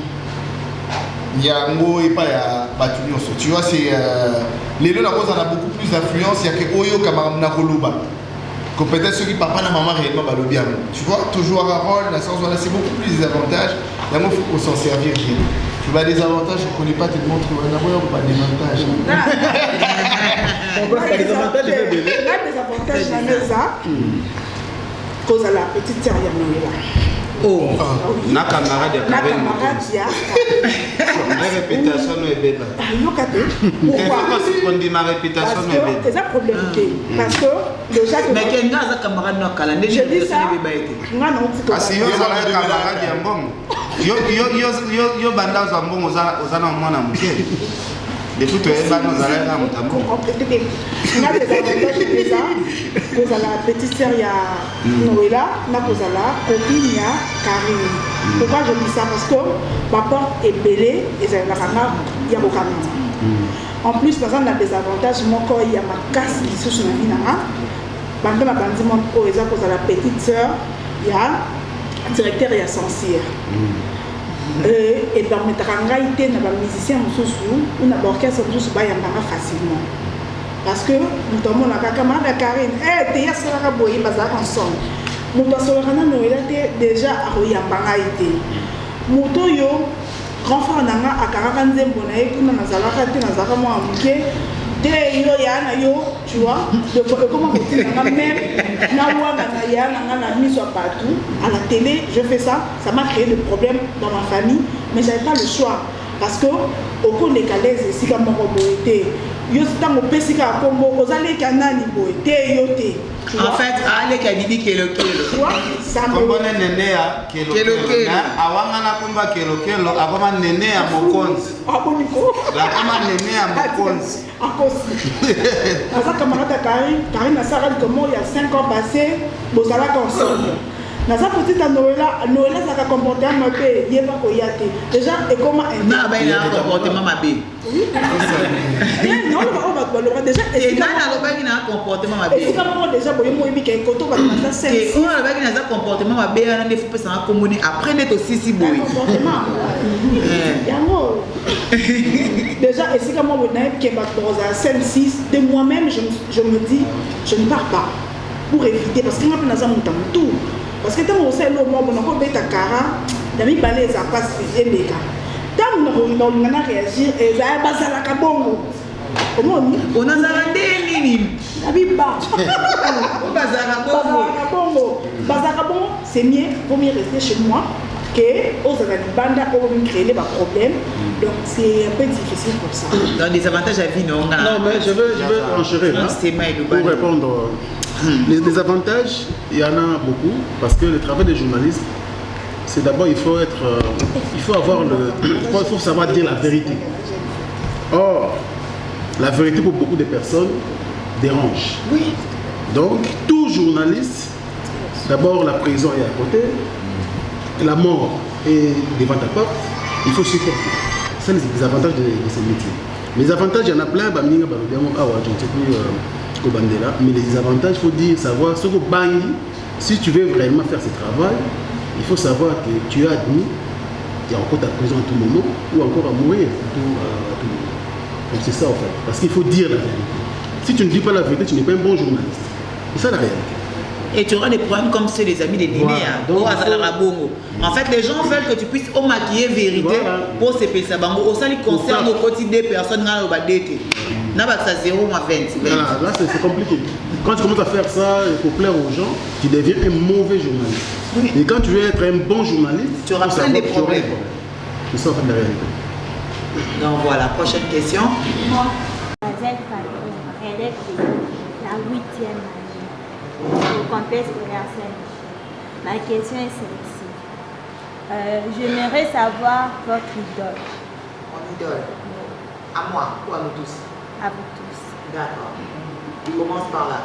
Il y a un mot et pas à bâtiment. Tu vois, c'est les deux, la cause en a beaucoup plus d'influence. Il y a que Oyo Kamaram Nakoloba. Que peut-être ceux qui ne parlent pas maman réellement bah, le bien. Tu vois, toujours à rôle, la sens, c'est beaucoup plus des avantages. Il y a il faut s'en servir. Tu vois, des avantages, je ne connais pas, tu te montres. On n'a pas des avantages. On pas des avantages. Là, des avantages, c'est ça. Cause à la petite sœur, il y a oh, na camarade ya na camarade ya na réputation no ebeba yokate pourquoi c'est qu'on dit ma réputation no ebeba c'est ça problème parce que déjà mais kenga za camarade no kala ndé je dis ça nga non tiko asi yo za camarade ya mbongo yo banda za mbongo za na mwana muke Depuis que tu es là, nous allons là, On a des avantages déjà. Vous avez la petite sœur, il y a Noëlla, là, vous avez la copine, il y a Karine. Pourquoi je dis ça? Parce que ma porte est belée et il y a beaucoup de en plus, par exemple, on a des avantages. Moi, quand il y a ma casse qui se sur la vie, pendant la bandit, pour exemple, vous avez la petite sœur, il y a un directeur et un censire. Et dans mes trangaïtés, on a des musiciens, on a des orchestres, on a facilement. Parce que nous avons la camarade de Karine, tu es sur la boîte, on va ensemble. Nous avons déjà à Royambangaïté. Nous avons grand frère nanga akara nzembo na ye kuna nazalaka te nazalaka mwa muke de yo yana yo tu vois de comment on dit nanga même na wanga na ya nanga na mise partout à la télé je fais ça m'a créé des problèmes dans ma famille mais j'avais pas le choix parce que au cours des calaises si comme moko boité yo tango pesika kombo ozali kanani boité yo te. En fait, allez Kadidi kelo. Ça me bonne néné à kelo. Awanga na kumba kelo. Avama néné à Mokonzi. Aboniko. La kama néné à Mokonzi. Akosi. Asa camarade Karine na Sarah comment il y a 5 ans passés, bozala ensemble. Naza petite à Noëlla ça a comporté un mabé, il pas koyate. Déjà et comment un na ba ina comportement mabé. Non, on va déjà et na ba ina comportement mabé. Et comment déjà boyo mo bi ke koto ba na 5. Et on ba ina za comportement mabé na ne faut pas ça communiquer après net aussi si boy. Comportement. Yango. Déjà et si comment on a que ba à 5 6 de moi-même je me dis je ne pars pas pour éviter parce que moi na za muta tout. Parce que tant que c'est le moment où on a fait cara, il y a des espaces physiques. Tant que on a réagi, et ça a basé la cabongo. Comment on a zalé nini? Nabiba. Bazarabongo. Bazarabongo, c'est mieux, vaut mieux rester chez moi que aux banda où on crée des problèmes. Donc c'est un peu difficile pour ça. Dans des avantages à vie, non? Non, mais je veux enchérir pour répondre. Les avantages, il y en a beaucoup parce que le travail des journalistes, c'est d'abord il faut savoir dire la vérité. Or, la vérité pour beaucoup de personnes dérange. Oui. Donc, tout journaliste, d'abord la prison est à côté, la mort est devant ta porte, il faut supporter. C'est les avantages de ce métier. Les avantages, il y en a plein, mais les avantages, il faut dire, savoir ce que si tu veux vraiment faire ce travail, il faut savoir que tu es admis, il y a encore ta prison à tout moment, ou encore à mourir à tout moment. Donc c'est ça en fait, parce qu'il faut dire la vérité. Si tu ne dis pas la vérité, tu n'es pas un bon journaliste. C'est ça la réalité. Et tu auras des problèmes comme ceux des amis des dîners. En fait, les gens veulent que tu puisses maquiller vérité pour se payer ça. Au sein du concert, au quotidien, des personnes n'ont pas d'été. N'a pas ça 0 à 20. Voilà, là c'est compliqué. Quand tu commences à faire ça pour plaire aux gens, tu deviens un mauvais journaliste. Oui. Et quand tu veux être un bon journaliste, tu auras plein de problèmes. C'est ça en fait la réalité. Donc voilà, prochaine question. Moi, relève de la 8e année au complexe scolaire Saint-Michel. Ma question est celle-ci. J'aimerais savoir votre idole. Mon idole? À moi ou à nous tous? À vous tous. D'accord. On commence par là.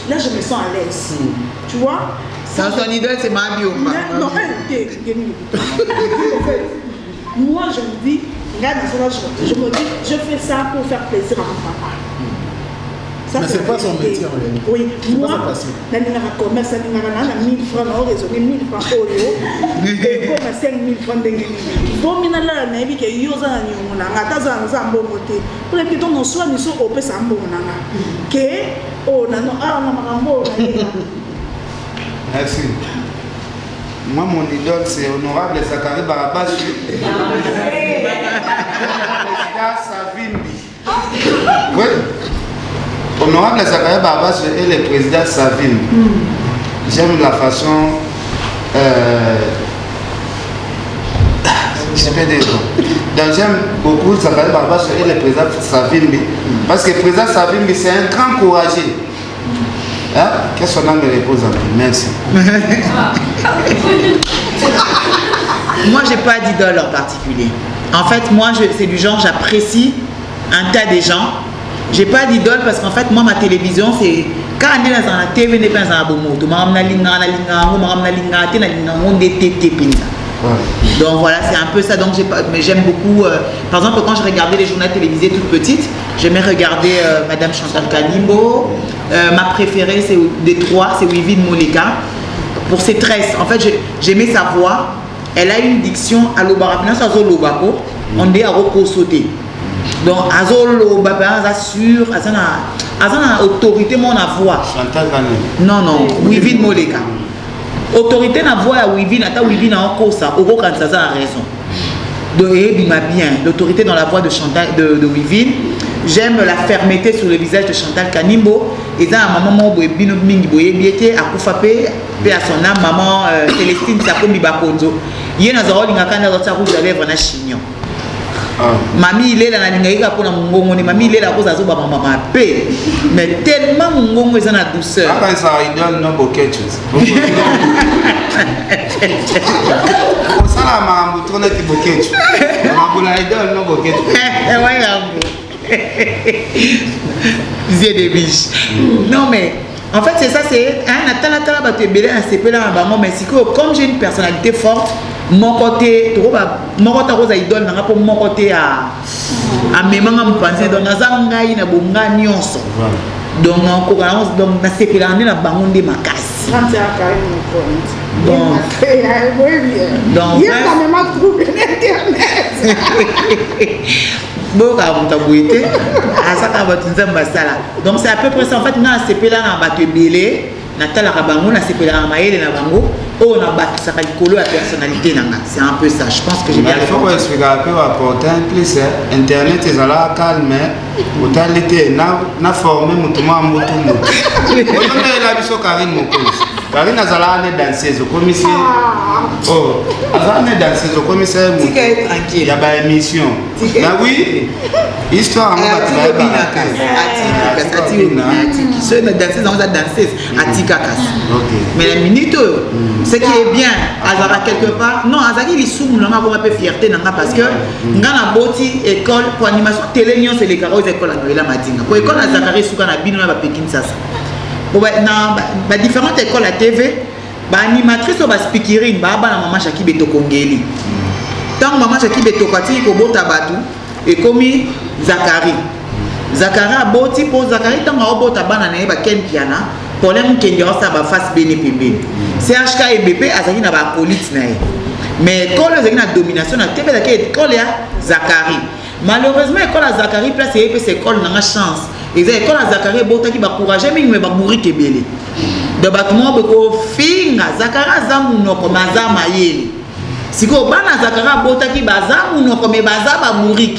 Là, je me sens à l'aise. Tu vois? Son idole, c'est ma bio. Non, moi, je me dis, je fais ça pour faire plaisir à mon papa. Ça, mais c'est pas son métier en réalité. Oui, moi, je suis commerce, je suis 1000 francs, on raisonne 1000 francs au lieu, et comme 5000 francs de bon, je suis que yo za ni monanga taza za mbongo te pour que ton soit ni so opesa mbongo nanga ke o na no a na makambo na. Merci. Moi, mon idole, c'est Honorable Zachary Barabas. Savimbi. Oui. Honorable Zachary Barabas est le président Savimbi. J'aime la façon. Je vais dire. Donc, j'aime beaucoup Zachary Barabas et le président Savimbi. Parce que le président Savimbi, c'est un grand courageux. Hein? Que son âme me repose en paix. Merci. moi, j'ai pas d'idole en particulier. En fait, moi, c'est du genre, j'apprécie un tas de gens. J'ai pas d'idole parce qu'en fait, moi, ma télévision, c'est quand on est dans la TV, on est dans la moto. Donc voilà, c'est un peu ça. Donc mais j'aime beaucoup. Par exemple, quand je regardais les journaux télévisés toute petite, j'aimais regarder Madame Chantal Kanimbo. Ma préférée, c'est des trois, c'est Wivine Moleka. Pour ses tresses, en fait, j'aimais sa voix. Elle a une diction à l'obarapina, ça zo lobako. On est à repos sauter. Donc azolo baba assure, azana autorité mon voix. Chantal Kanimbo. Non, Wivine Moleka. Autorité na voix à Wivine, ata Wivine a encore ça, au quand ça a raison. Donc il m'a bien. L'autorité dans la voix de Chantal de Wivine. J'aime la fermeté sur le visage de Chantal Kanimbo. Et dans ma maman Boebino Mingi Boyebiete a Koufapé, paix à son âme, maman Célestine Sakomi Bakonzo. Yé na zoro linga kanda rota rouge à lèvres na chignon. Mamie il est là na linga pour na mungongo ni mamie il est là pour zazo ba maman paix. Mais tellement mungongo est na douceur. Après ça idole non boquet. Pour ça la maman tourne qui boquet. Maman la idole non boquet. Des biches. Non mais en fait c'est ça, c'est un atala ba te belé un CP là ba mais si comme j'ai une personnalité forte, mon côté rosa idole na pour mon côté à memanga mpanze donc nazanga ina bonga nyonso. Donc donc na CP là na bango nde makasi. Donc donc c'est à peu près ça en fait na CP là na bato belé natala kabango na CP là na maele na bango on a battu ça likolo la personnalité nanga, c'est un peu ça, je pense que j'ai bien fait. Il faut expliquer un peu apporter un plus internet est là calme autant l'été na formé mutuma mutumu on est là biso Karine Mokozi Karine azala ne danseuse au commissaire oh azala ne danseuse au commissaire il y a ba émission là oui histoire on va ceux qui dansent dans la danseuse Atika Kas. Mais la minute ce qui est bien azala quelque part non azaki li soum na ma peu fierté nanga parce que ngana boti école pour animation télé nyon c'est les carreaux école à Noël Madinga pour école à Zakari souka na bino na ba Pekin sasa. Bon bah différentes écoles à TV bah animatrice ba speakerine ba na maman Jackie Beto Kongeli. Tant maman Jackie Beto Kati ko bota batu et komi Zakari a boti pour Zakari tant ma bota bana na ba ken piana problème kendi on ça ba face BNPB. CHK et BP azaki na ba police na. Mais école azaki na domination na TV la école ya Zakari. Malheureusement école à Zakari place et cette école n'a pas chance. Et l'école à Zakari bota qui va courager mais va mourir kebele. De bâtiment beko finga Zakara zamu no comme azama yeli. Siko bana Zakara bota qui bazamu no comme baza ba mourir.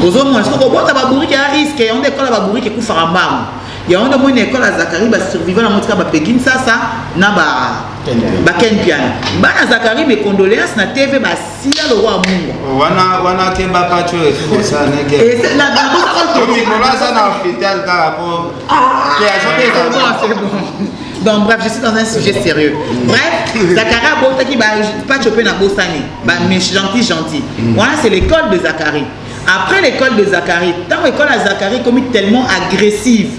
Ozo mo siko bota ba mourir à risque on école ba mourir qui kufara mbam. Il y a une école à Zakari ba survivant la motika ba Pekin sasa na ba ken piano. Bana Zakari mes condoléances na TV ba sia le roi Mungu. Wana kemba pacho et ça nege. Et c'est la Nicolas ça na hôpital par rapport. C'est bon. Donc bref, je suis dans un sujet sérieux. Bref, Zakara bota qui ba pas chopé na bosani. Ba mais gentil. Voilà, c'est l'école de Zakari. Après l'école de Zakari, tant l'école à Zakari comme tellement agressive.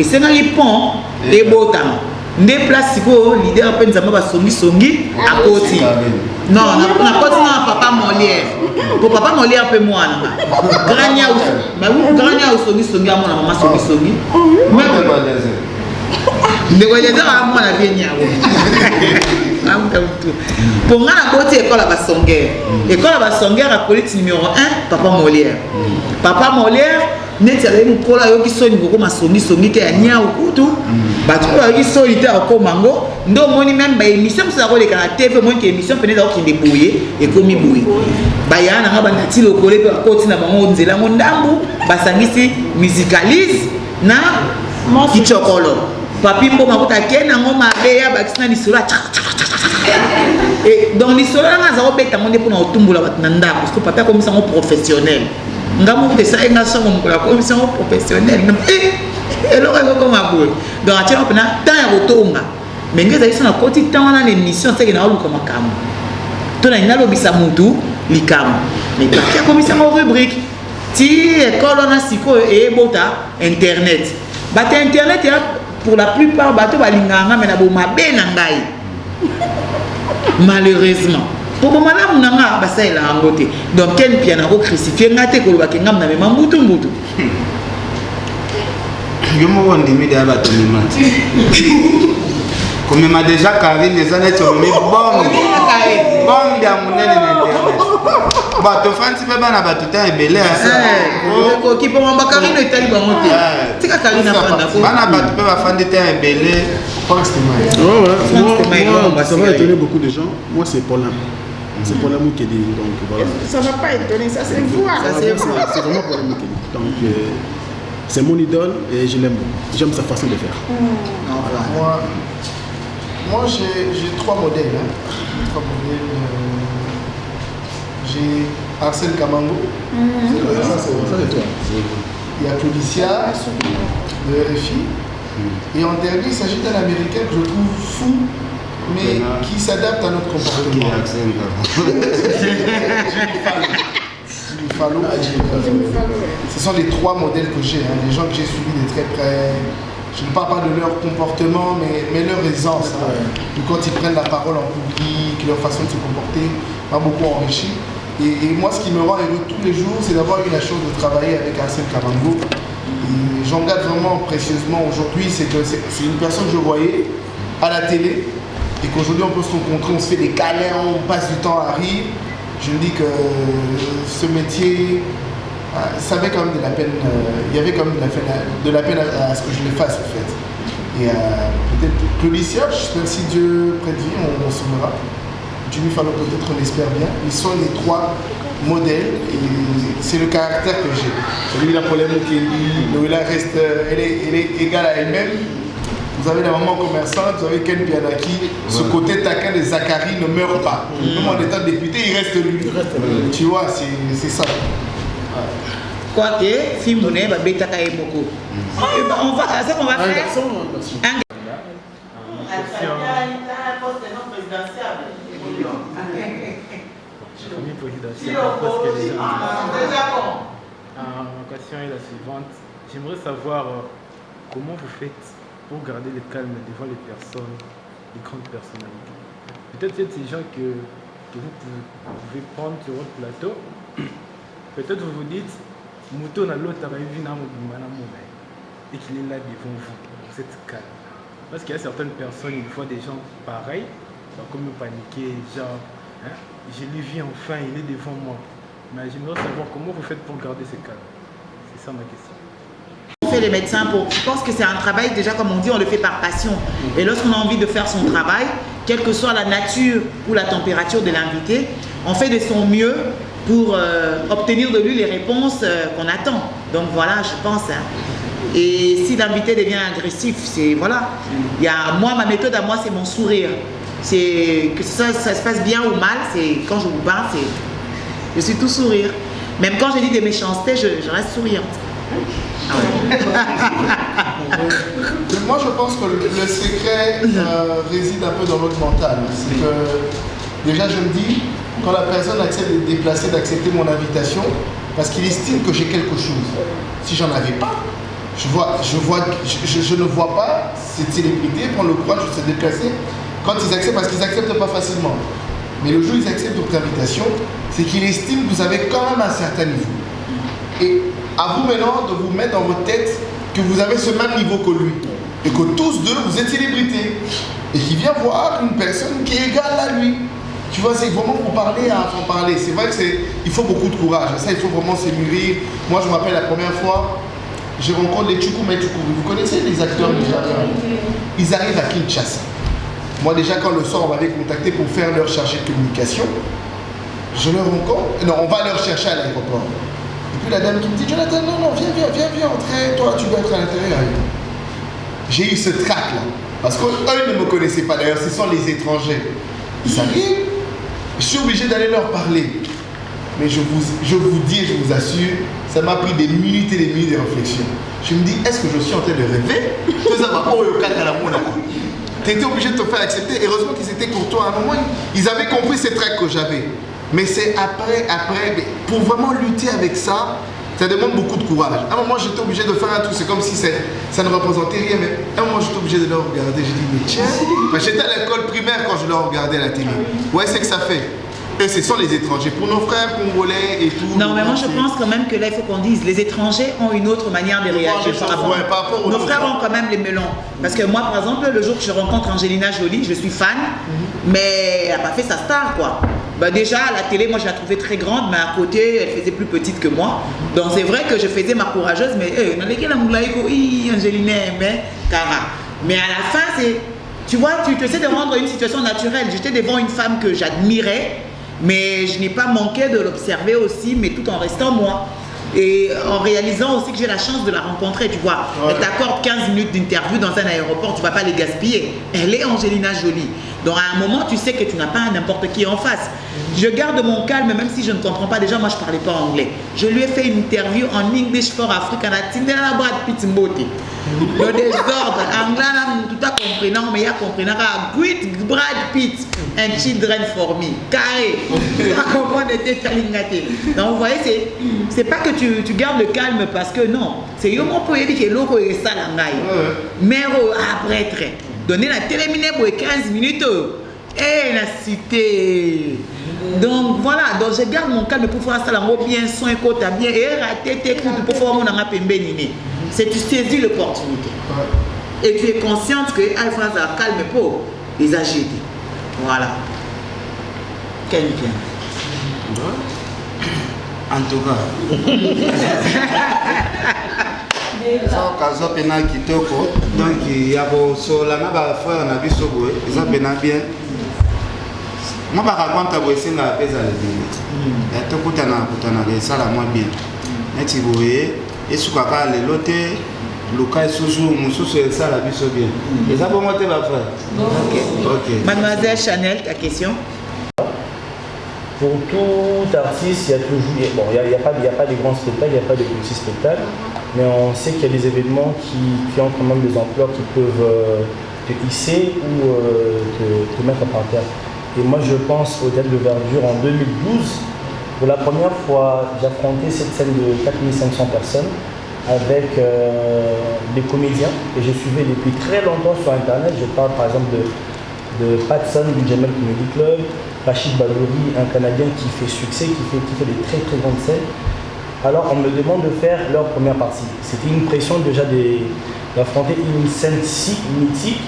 Et c'est dans les ponts des botans. Des places leader peine ça va songi à côté. Non, on a pas dit papa Molière. Pour papa Molière peu moi là. Grania ou bah oui, grania ou songi à mon maman songi. Mais les gens à moi la vie nia. Pour moi la beauté école à Basonguer. École à Basonguer à police numéro 1 papa Molière. Papa Molière netele mukola yoki soni ngoko masongi te anya okutu batu yoki soni te akomango ndo moni même ba émission ça ko le kana TV moni ke émission pene da okinde boye e komi boye ba yana ngaba ndati lokole pe akoti na bango nzela ngo ndambu basangisi musicalise na kichokolo papi mbo makuta kena ngo mabeya bakisina lisura et dans l'histoire nga za obeta monde pour na otumbula batanda parce que papa comme ça un professionnel. Ngamu de ça enga so mon la commission professionnelle et le rego comme abou donc atiana pena temps ya botonga mais ngeza isa na koti temps na l'émission c'est que na oluka makamu to na nalobisa mutu likamo mais papier komisa mo rubrique ti école on a siko et bota internet bata internet ya pour la plupart bato balinganga mais na bo mabe na ngai malheureusement pour le malamu nanga basalela yango te donc ken pia nako crucifier nga te kolobaki ngam na mema mbutu yo moko ndimi de bato mimati komema déjà Karine eza neti omi bombe ya monene na internet bato fanti mpe bana bato ta ebele koki mpo mamba Karine etali bango te tika Karine afanda bana bato mpe bafandi ta ebele. Moi, ça va étonner beaucoup de gens. Moi, c'est Paulin. C'est Paulin Moukedi. Donc, voilà. Ça ne va pas étonner, ça c'est vous. C'est vraiment Paulin Moukedi. Donc, c'est mon idole et je l'aime. J'aime sa façon de faire. Moi j'ai 3 modèles. Hein. 3 modèles. J'ai Arsène Kamango. Ça, c'est toi. Il y a Claudicia, de RFI. Et en dernier, il s'agit d'un Américain que je trouve fou, mais qui s'adapte à notre comportement. Ce sont les 3 modèles que j'ai, hein, les gens que j'ai suivis de très près. Je ne parle pas de leur comportement, mais leur aisance. Hein. Quand ils prennent la parole en public, leur façon de se comporter m'a beaucoup enrichi. Et moi, ce qui me rend heureux tous les jours, c'est d'avoir eu la chance de travailler avec Arsène Kamango. J'en garde vraiment précieusement aujourd'hui, c'est que c'est une personne que je voyais à la télé et qu'aujourd'hui on peut se rencontrer, on se fait des câlins, on passe du temps à rire. Je me dis que ce métier, ça avait quand même de la peine, il y avait quand même de la peine à ce que je le fasse en fait. Et peut-être Claudicia, j'espère si Dieu prête vie, on s'en verra. Jimmy Fallo peut-être, on espère bien. Ils sont les 3 modèle et c'est le caractère que j'ai. Celui de la Paulin Moukedi, Noëlla reste, elle est égale à elle-même. Vous avez la maman commerçante, vous avez Ken Pianaki, ce côté taquin de Zachary ne meurt pas. Même en étant député, il reste lui. Tu vois, c'est ça. Quoi que, film donné, bêta kaye beaucoup. On va faire Ma question est la suivante. J'aimerais savoir comment vous faites pour garder le calme devant les personnes, les grandes personnalités. Peut-être qu'il y a des gens que vous pouvez prendre sur votre plateau. Peut-être vous vous dites, Mouton a l'autre et qu'il est là devant vous. Vous êtes calme. Parce qu'il y a certaines personnes, une fois des gens pareils, comme paniquer, genre, hein, je l'ai vu enfin, il est devant moi. Mais j'aimerais savoir comment vous faites pour garder ce calme. C'est ça ma question. Fait les médecins je pense que c'est un travail déjà comme on dit, on le fait par passion. Et lorsqu'on a envie de faire son travail, quelle que soit la nature ou la température de l'invité, on fait de son mieux pour obtenir de lui les réponses qu'on attend. Donc voilà, je pense. Hein. Et si l'invité devient agressif, c'est voilà. Moi, ma méthode à moi, c'est mon sourire. C'est que ça se passe bien ou mal, c'est quand je vous parle, je suis tout sourire. Même quand je dis des méchancetés, je reste souriante. Ah ouais. Moi, je pense que le secret réside un peu dans notre mental. C'est que déjà, je me dis, quand la personne accepte de déplacer, d'accepter mon invitation, parce qu'il estime que j'ai quelque chose. Si j'en avais pas, je ne vois pas cette célébrité prendre le courage de se déplacer quand ils acceptent, parce qu'ils n'acceptent pas facilement. Mais le jour où ils acceptent votre invitation, c'est qu'ils estiment que vous avez quand même un certain niveau. Et à vous maintenant de vous mettre dans votre tête que vous avez ce même niveau que lui. Et que tous deux, vous êtes célébrités. Et qu'il vient voir une personne qui est égale à lui. Tu vois, c'est vraiment pour parler à en parler. C'est vrai qu'il faut beaucoup de courage. Ça, il faut vraiment se mûrir. Moi, je me rappelle la première fois, je rencontre les Tchoukou Metchoukou. Vous connaissez les acteurs nigériens? Ils arrivent à Kinshasa. Moi, déjà, quand le soir, on m'avait contacté pour faire leur chargé de communication, je le rencontre. Non, on va leur chercher à l'aéroport. Et puis la dame qui me dit, Jonathan, non, viens, entrer. Toi, tu dois être à l'intérieur. J'ai eu ce trac là. Parce qu'eux ne me connaissaient pas. D'ailleurs, ce sont les étrangers. Ils arrivent. Je suis obligé d'aller leur parler. Mais je vous dis et je vous assure, ça m'a pris des minutes et des minutes de réflexion. Je me dis, est-ce que je suis en train de rêver? tu étais obligé de te faire accepter. Heureusement qu'ils étaient courtois. À un moment, ils avaient compris ces traits que j'avais. Mais c'est après, pour vraiment lutter avec ça, ça demande beaucoup de courage. À un moment, j'étais obligé de faire un truc, c'est comme si ça ne représentait rien, mais à un moment, j'étais obligé de le regarder. J'ai dit, mais tiens, j'étais à l'école primaire quand je le regardais à la télé. Ouais, c'est que ça fait. Et ce sont les étrangers. Pour nos frères congolais et tout. Non, mais moi, je pense quand même que là, il faut qu'on dise, les étrangers ont une autre manière de réagir par rapport aux nos frères ont quand même les melons. Parce que moi, par exemple, le jour que je rencontre Angelina Jolie, je suis fan, mais elle n'a pas fait sa star, quoi. Bah déjà, à la télé, moi, je la trouvais très grande, mais à côté, elle faisait plus petite que moi. Donc, c'est vrai que je faisais ma courageuse, mais Angelina aimait Cara. Mais à la fin, c'est... Tu vois, tu essaies de rendre une situation naturelle. J'étais devant une femme que j'admirais, mais je n'ai pas manqué de l'observer aussi, mais tout en restant moi. Et en réalisant aussi que j'ai la chance de la rencontrer, tu vois. Ouais. Elle t'accorde 15 minutes d'interview dans un aéroport, tu ne vas pas les gaspiller. Elle est Angelina Jolie. Donc à un moment, tu sais que tu n'as pas n'importe qui en face. Je garde mon calme, même si je ne comprends pas. Déjà, moi, je ne parlais pas anglais. Je lui ai fait une interview en English for Africa. Le désordre, anglais, tout a compris. Non, mais il a compris. Great Brad Pitt and Children for Me. Carré. Donc, vous voyez, c'est pas que tu gardes le calme parce que non. C'est Yomo Poyedi qui est l'eau et ça la mais après, très. Donner la téléminée pour 15 minutes. Et la cité. Donc voilà, donc je garde mon calme pour faire ça là, bien son écoute bien et rater tes coups pour faire mon amapembenini. C'est tu saisis l'opportunité. Et tu es consciente que il faut ça calme pour les agiter. Voilà. Quelqu'un. En tout cas. Kazo pena kitoko donc il y a beau sola na ba frère na biso boye ça pena bien. Moi je raconte à vous ici la pesa le bien. Et tout kutana ça la moins bien. Mais tu vois et ce qu'on a les lotes Luka et Soujou Moussou ça la biso bien. Et ça pour moi tu vas faire. OK. Mademoiselle Chanel, ta question? Pour tout artiste, il y a toujours, bon, il n'y a pas de grands spectacles, il n'y a pas de petits spectacles, mais on sait qu'il y a des événements qui ont quand même des ampleurs qui peuvent te hisser ou te mettre par terre. Et moi, je pense au Théâtre de Verdure en 2012. Pour la première fois, j'affrontais cette scène de 4500 personnes avec des comédiens que je suivais depuis très longtemps sur Internet. Je parle par exemple de Patson du Jamel Comedy Club, Rachid Badouri, un Canadien qui fait succès, qui fait des très très grandes scènes. Alors on me demande de faire leur première partie. C'était une pression déjà d'affronter une scène si mythique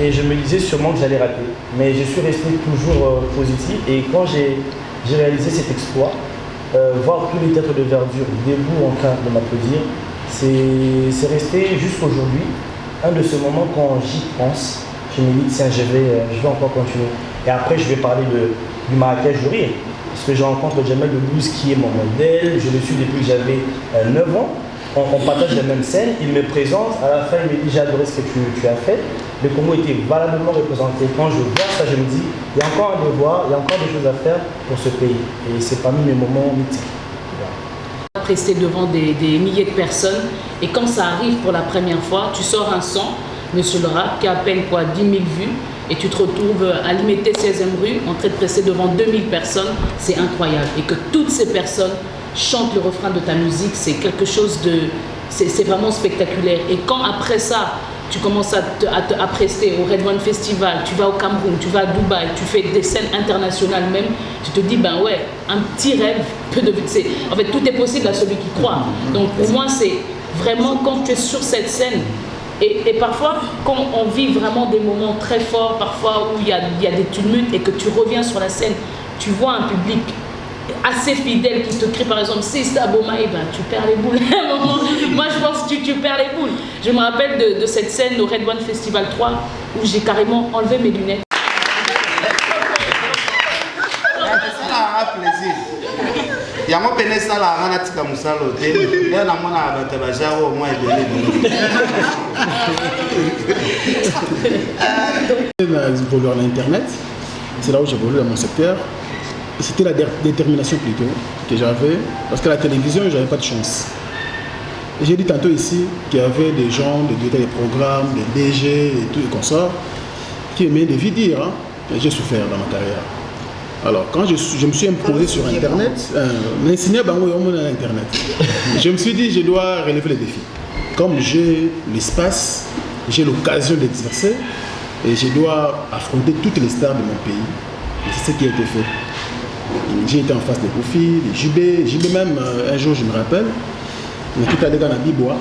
et je me disais sûrement que j'allais rater. Mais je suis resté toujours positif et quand j'ai réalisé cet exploit, voir tous les théâtres de Verdure debout en train de m'applaudir, c'est resté jusqu'aujourd'hui un de ces moments quand j'y pense. Je me dis, tiens, je vais encore continuer. Et après, je vais parler du Marrakech du Rire. Parce que je rencontre Jamel Debbouze qui est mon modèle. Je le suis depuis que j'avais 9 ans. On partage la même scène. Il me présente. À la fin, il me dit, j'ai adoré ce que tu as fait. Le Congo était valablement représenté. Quand je vois ça, je me dis, il y a encore un devoir, il y a encore des choses à faire pour ce pays. Et c'est parmi mes moments mythiques. Prester devant des milliers de personnes. Et quand ça arrive pour la première fois, tu sors un son. Monsieur le Rap, qui a à peine 10 000 vues, et tu te retrouves à l'imiter 16e rue, en train de presser devant 2000 personnes, c'est incroyable. Et que toutes ces personnes chantent le refrain de ta musique, c'est quelque chose de... C'est vraiment spectaculaire. Et quand après ça, tu commences à prester au Red One Festival, tu vas au Cameroun, tu vas à Dubaï, tu fais des scènes internationales même, tu te dis, ben ouais, un petit rêve peut devenir... En fait, tout est possible à celui qui croit. Donc pour moi, c'est vraiment quand tu es sur cette scène, et parfois, quand on vit vraiment des moments très forts, parfois où il y a des tumultes et que tu reviens sur la scène, tu vois un public assez fidèle qui te crie par exemple « Sista Bomaï », ben, tu perds les boules. Moi, je pense que tu perds les boules. Je me rappelle de cette scène au Red One Festival 3 où j'ai carrément enlevé mes lunettes. Ça a plaisir. Il y a un pénis à la rana tika musalo te. Il y a un amant à batabaja au moins J'évolue en Internet, c'est là où j'évolue dans mon secteur. C'était la détermination plutôt que j'avais, parce que la télévision, je n'avais pas de chance. J'ai dit tantôt ici qu'il y avait des gens, des programmes, des DG et tout, et consorts. qui aimait des vies dire. Hein. J'ai souffert dans ma carrière. Alors, quand je me suis imposé sur Internet, je me suis dit, je dois relever les défis. Comme j'ai l'espace, j'ai l'occasion d'exercer, et je dois affronter toutes les stars de mon pays. Et c'est ce qui a été fait. J'ai été en face des Kofi, des JB même, un jour, je me rappelle, on est tout allé dans la Bibois,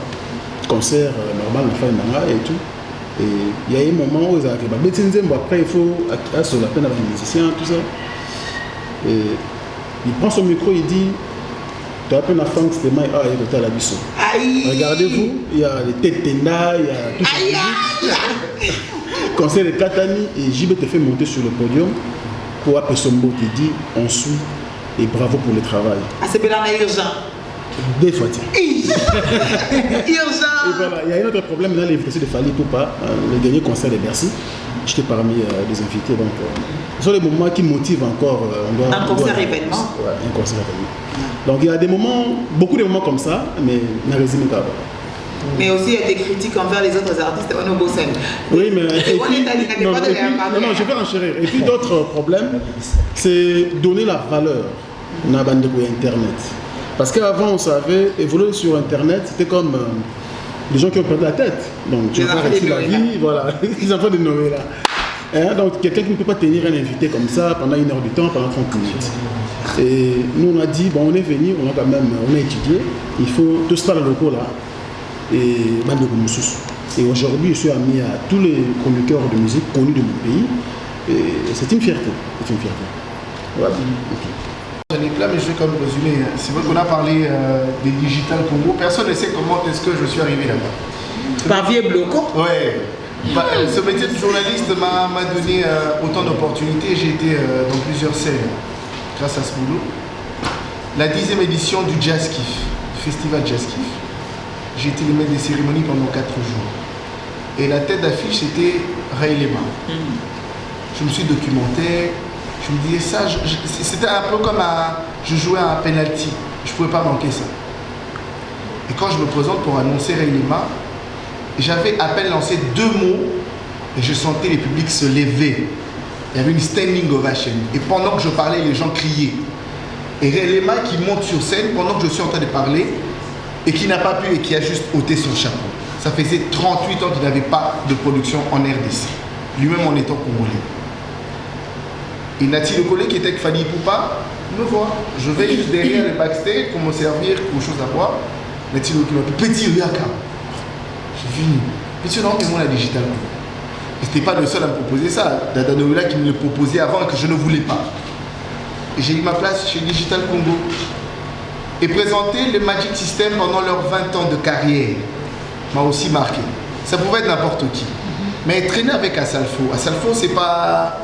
concert normal, la fin de et tout. Et il y a eu un moment où ils ont dit, après il faut sur la peine avec les musiciens, tout ça. Et il prend son micro, il dit, tu as appelé la femme, c'était moi, il était à la Bissot. Regardez-vous, il y a les têtes tenda, il y a tout ça. Concert de Katani, et JB te fait monter sur le podium pour appeler son mot, il dit, on suit et bravo pour le travail. Ah, c'est bien urgent. Des fois. Urgent. Et voilà, il y a un autre problème dans l'invitation de Fally Ipupa, le dernier concert de Bercy. J'étais parmi les invités, donc ce sont les moments qui motivent encore. Un concert événement. Ouais, un concert événement. Donc il y a des moments, beaucoup de moments comme ça, mais n'a résumé pas. Mais aussi il y a des critiques envers les autres artistes on beau scène. Oui, mais non, je vais enchérir. Et puis d'autres problèmes, c'est donner la valeur à Internet. Parce qu'avant, on savait, évoluer sur Internet, c'était comme les gens qui ont perdu la tête. Donc, tu vas arrêter la vie, voilà, les enfants de Noé là. Hein? Donc, quelqu'un qui ne peut pas tenir un invité comme ça pendant 1 heure du temps, pendant 30 minutes. Et nous, on a dit, bon, on est venu, on a étudié, il faut tout ça dans le cours là. Et Et aujourd'hui, je suis ami à tous les chroniqueurs de musique connus de mon pays. Et c'est une fierté. C'est une fierté. Voilà. Okay. J'en ai plein, mais je vais quand même résumer. C'est vrai qu'on a parlé des Digital Congo. Personne ne sait comment est-ce que je suis arrivé là-bas. Par Vieux Bloco. Ouais. Ce métier de journaliste m'a donné autant d'opportunités. J'ai été dans plusieurs scènes grâce à ce boulot. La 10e édition du Jazz Kiff, du festival Jazz Kiff. J'ai été le maître des cérémonies pendant 4 jours. Et la tête d'affiche, c'était Ray Lema. Je me suis documenté. Je me disais ça, c'était un peu comme je jouais à un penalty. Je ne pouvais pas manquer ça. Et quand je me présente pour annoncer Ray Lema, j'avais à peine lancé 2 mots et je sentais les publics se lever. Il y avait une standing ovation. Et pendant que je parlais, les gens criaient. Et Ray Lema qui monte sur scène pendant que je suis en train de parler et qui n'a pas pu et qui a juste ôté son chapeau. Ça faisait 38 ans qu'il n'avait pas de production en RDC. Lui-même en étant congolais. Et Nati Le Collé qui était avec Fally Ipupa me voit. Je vais juste derrière le backstage pour me servir aux choses à boire. Nati Le Collé m'a dit, petit Riaka. J'ai fini. Petit non, mais moi la Digital Congo. Et c'était pas le seul à me proposer ça. Dada Noëlla qui me le proposait avant et que je ne voulais pas. Et j'ai eu ma place chez Digital Congo. Et présenter le Magic System pendant leurs 20 ans de carrière m'a aussi marqué. Ça pouvait être n'importe qui. Mais traîner avec Asalfo. Asalfo, c'est pas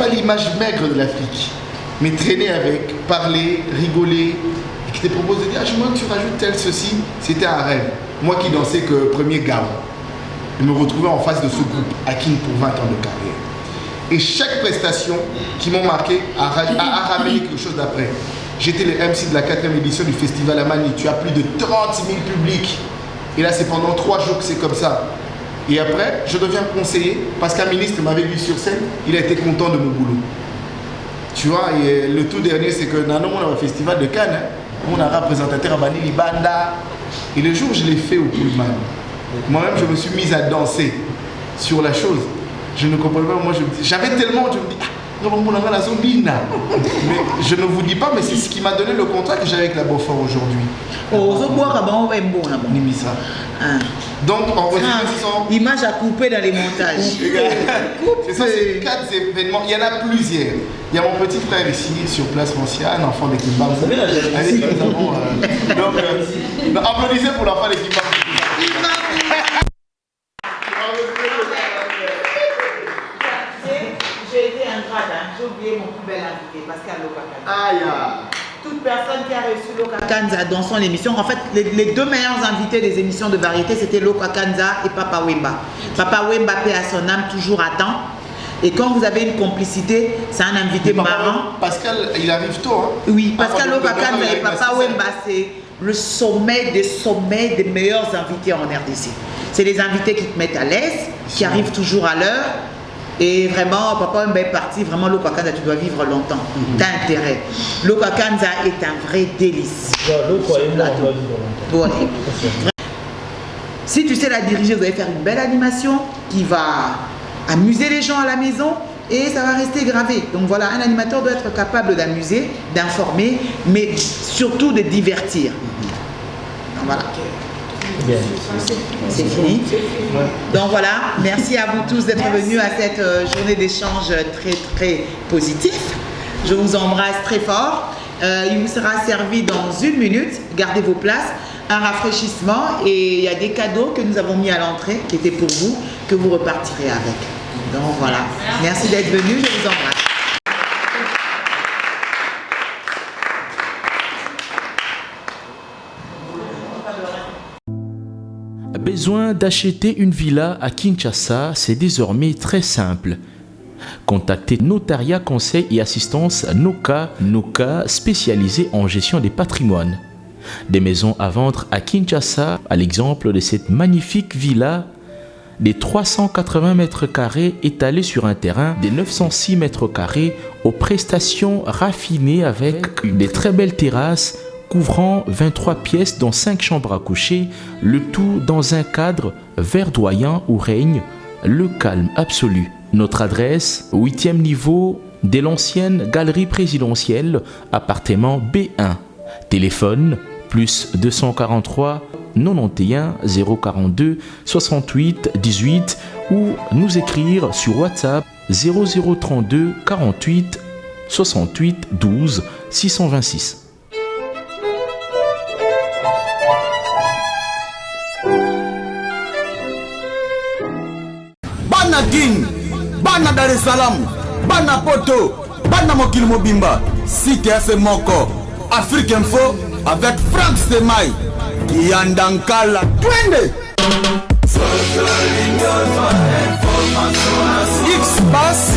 l'image maigre de l'Afrique. Mais traîner avec, parler, rigoler, et qui te propose de dire, je vois que tu rajoutes tel ceci, c'était un rêve. Moi qui dansais que premier Gao, je me retrouvais en face de ce groupe, Akin pour 20 ans de carrière. Et chaque prestation qui m'ont marqué a ramené quelque chose d'après. J'étais le MC de la 4e édition du festival Amani. Tu as plus de 30 000 publics. Et là, c'est pendant 3 jours que c'est comme ça. Et après, je deviens conseiller parce qu'un ministre m'avait vu sur scène. Il a été content de mon boulot. Tu vois, et le tout dernier, c'est que dans le festival de Cannes, on a un représentateur à Bani Libanda. Et le jour où je l'ai fait au Pullman, moi-même, je me suis mise à danser sur la chose. Je ne comprenais pas. Moi, j'avais tellement, je me dis, mais je ne vous dis pas, mais c'est ce qui m'a donné le contrat que j'ai avec la Beaufort aujourd'hui. Donc, en résumé, l'image à couper dans les montages. C'est ça, c'est 4 événements. Il y en a plusieurs. Il y a mon petit frère ici, sur Place Foncia, un enfant d'équipe Bambou. Donc, applaudissez pour l'enfant d'équipe Bambou. J'ai été ingrate, j'ai oublié mon plus bel invité, Pascal Lokakanza. Toute personne qui a reçu Lokakanza dans son émission, en fait, les 2 meilleurs invités des émissions de variété, c'était Lokakanza et Papa Wemba. Papa Wemba paie à son âme toujours à temps. Et quand vous avez une complicité, c'est un invité marrant. Pascal, il arrive tôt. Hein? Oui, Pascal Lokakanza et Papa Wemba, c'est le sommet des meilleurs invités en RDC. C'est des invités qui te mettent à l'aise, qui arrivent toujours à l'heure. Et vraiment, papa est parti, vraiment, le Kwakanza, tu dois vivre longtemps. T'as intérêt. Le Kwakanza est un vrai délice. Si tu sais la diriger, vous allez faire une belle animation qui va amuser les gens à la maison et ça va rester gravé. Donc voilà, un animateur doit être capable d'amuser, d'informer, mais surtout de divertir. Donc voilà. C'est fini. Donc voilà, merci à vous tous d'être venus à cette journée d'échange très très positif. Je vous embrasse très fort. Il vous sera servi dans 1 minute. Gardez vos places. Un rafraîchissement et il y a des cadeaux que nous avons mis à l'entrée qui étaient pour vous, que vous repartirez avec. Donc voilà. Merci d'être venus. Je vous embrasse. Besoin d'acheter une villa à Kinshasa, c'est désormais très simple. Contactez Notariat Conseil et Assistance Noka, spécialisé en gestion des patrimoines. Des maisons à vendre à Kinshasa, à l'exemple de cette magnifique villa des 380 mètres carrés étalée sur un terrain des 906 mètres carrés aux prestations raffinées avec des très belles terrasses couvrant 23 pièces dont 5 chambres à coucher, le tout dans un cadre verdoyant où règne le calme absolu. Notre adresse, 8e niveau de l'ancienne galerie présidentielle, appartement B1. Téléphone plus 243 91 042 68 18 ou nous écrire sur WhatsApp 0032 48 68 12 626. Bana King, Bana Dar es Salaam, Bana Poto, Bana Mokil Mobimba, CTS Moko, Afrique Info avec Franck Stemai, Yandankala, Twende. X-Bass.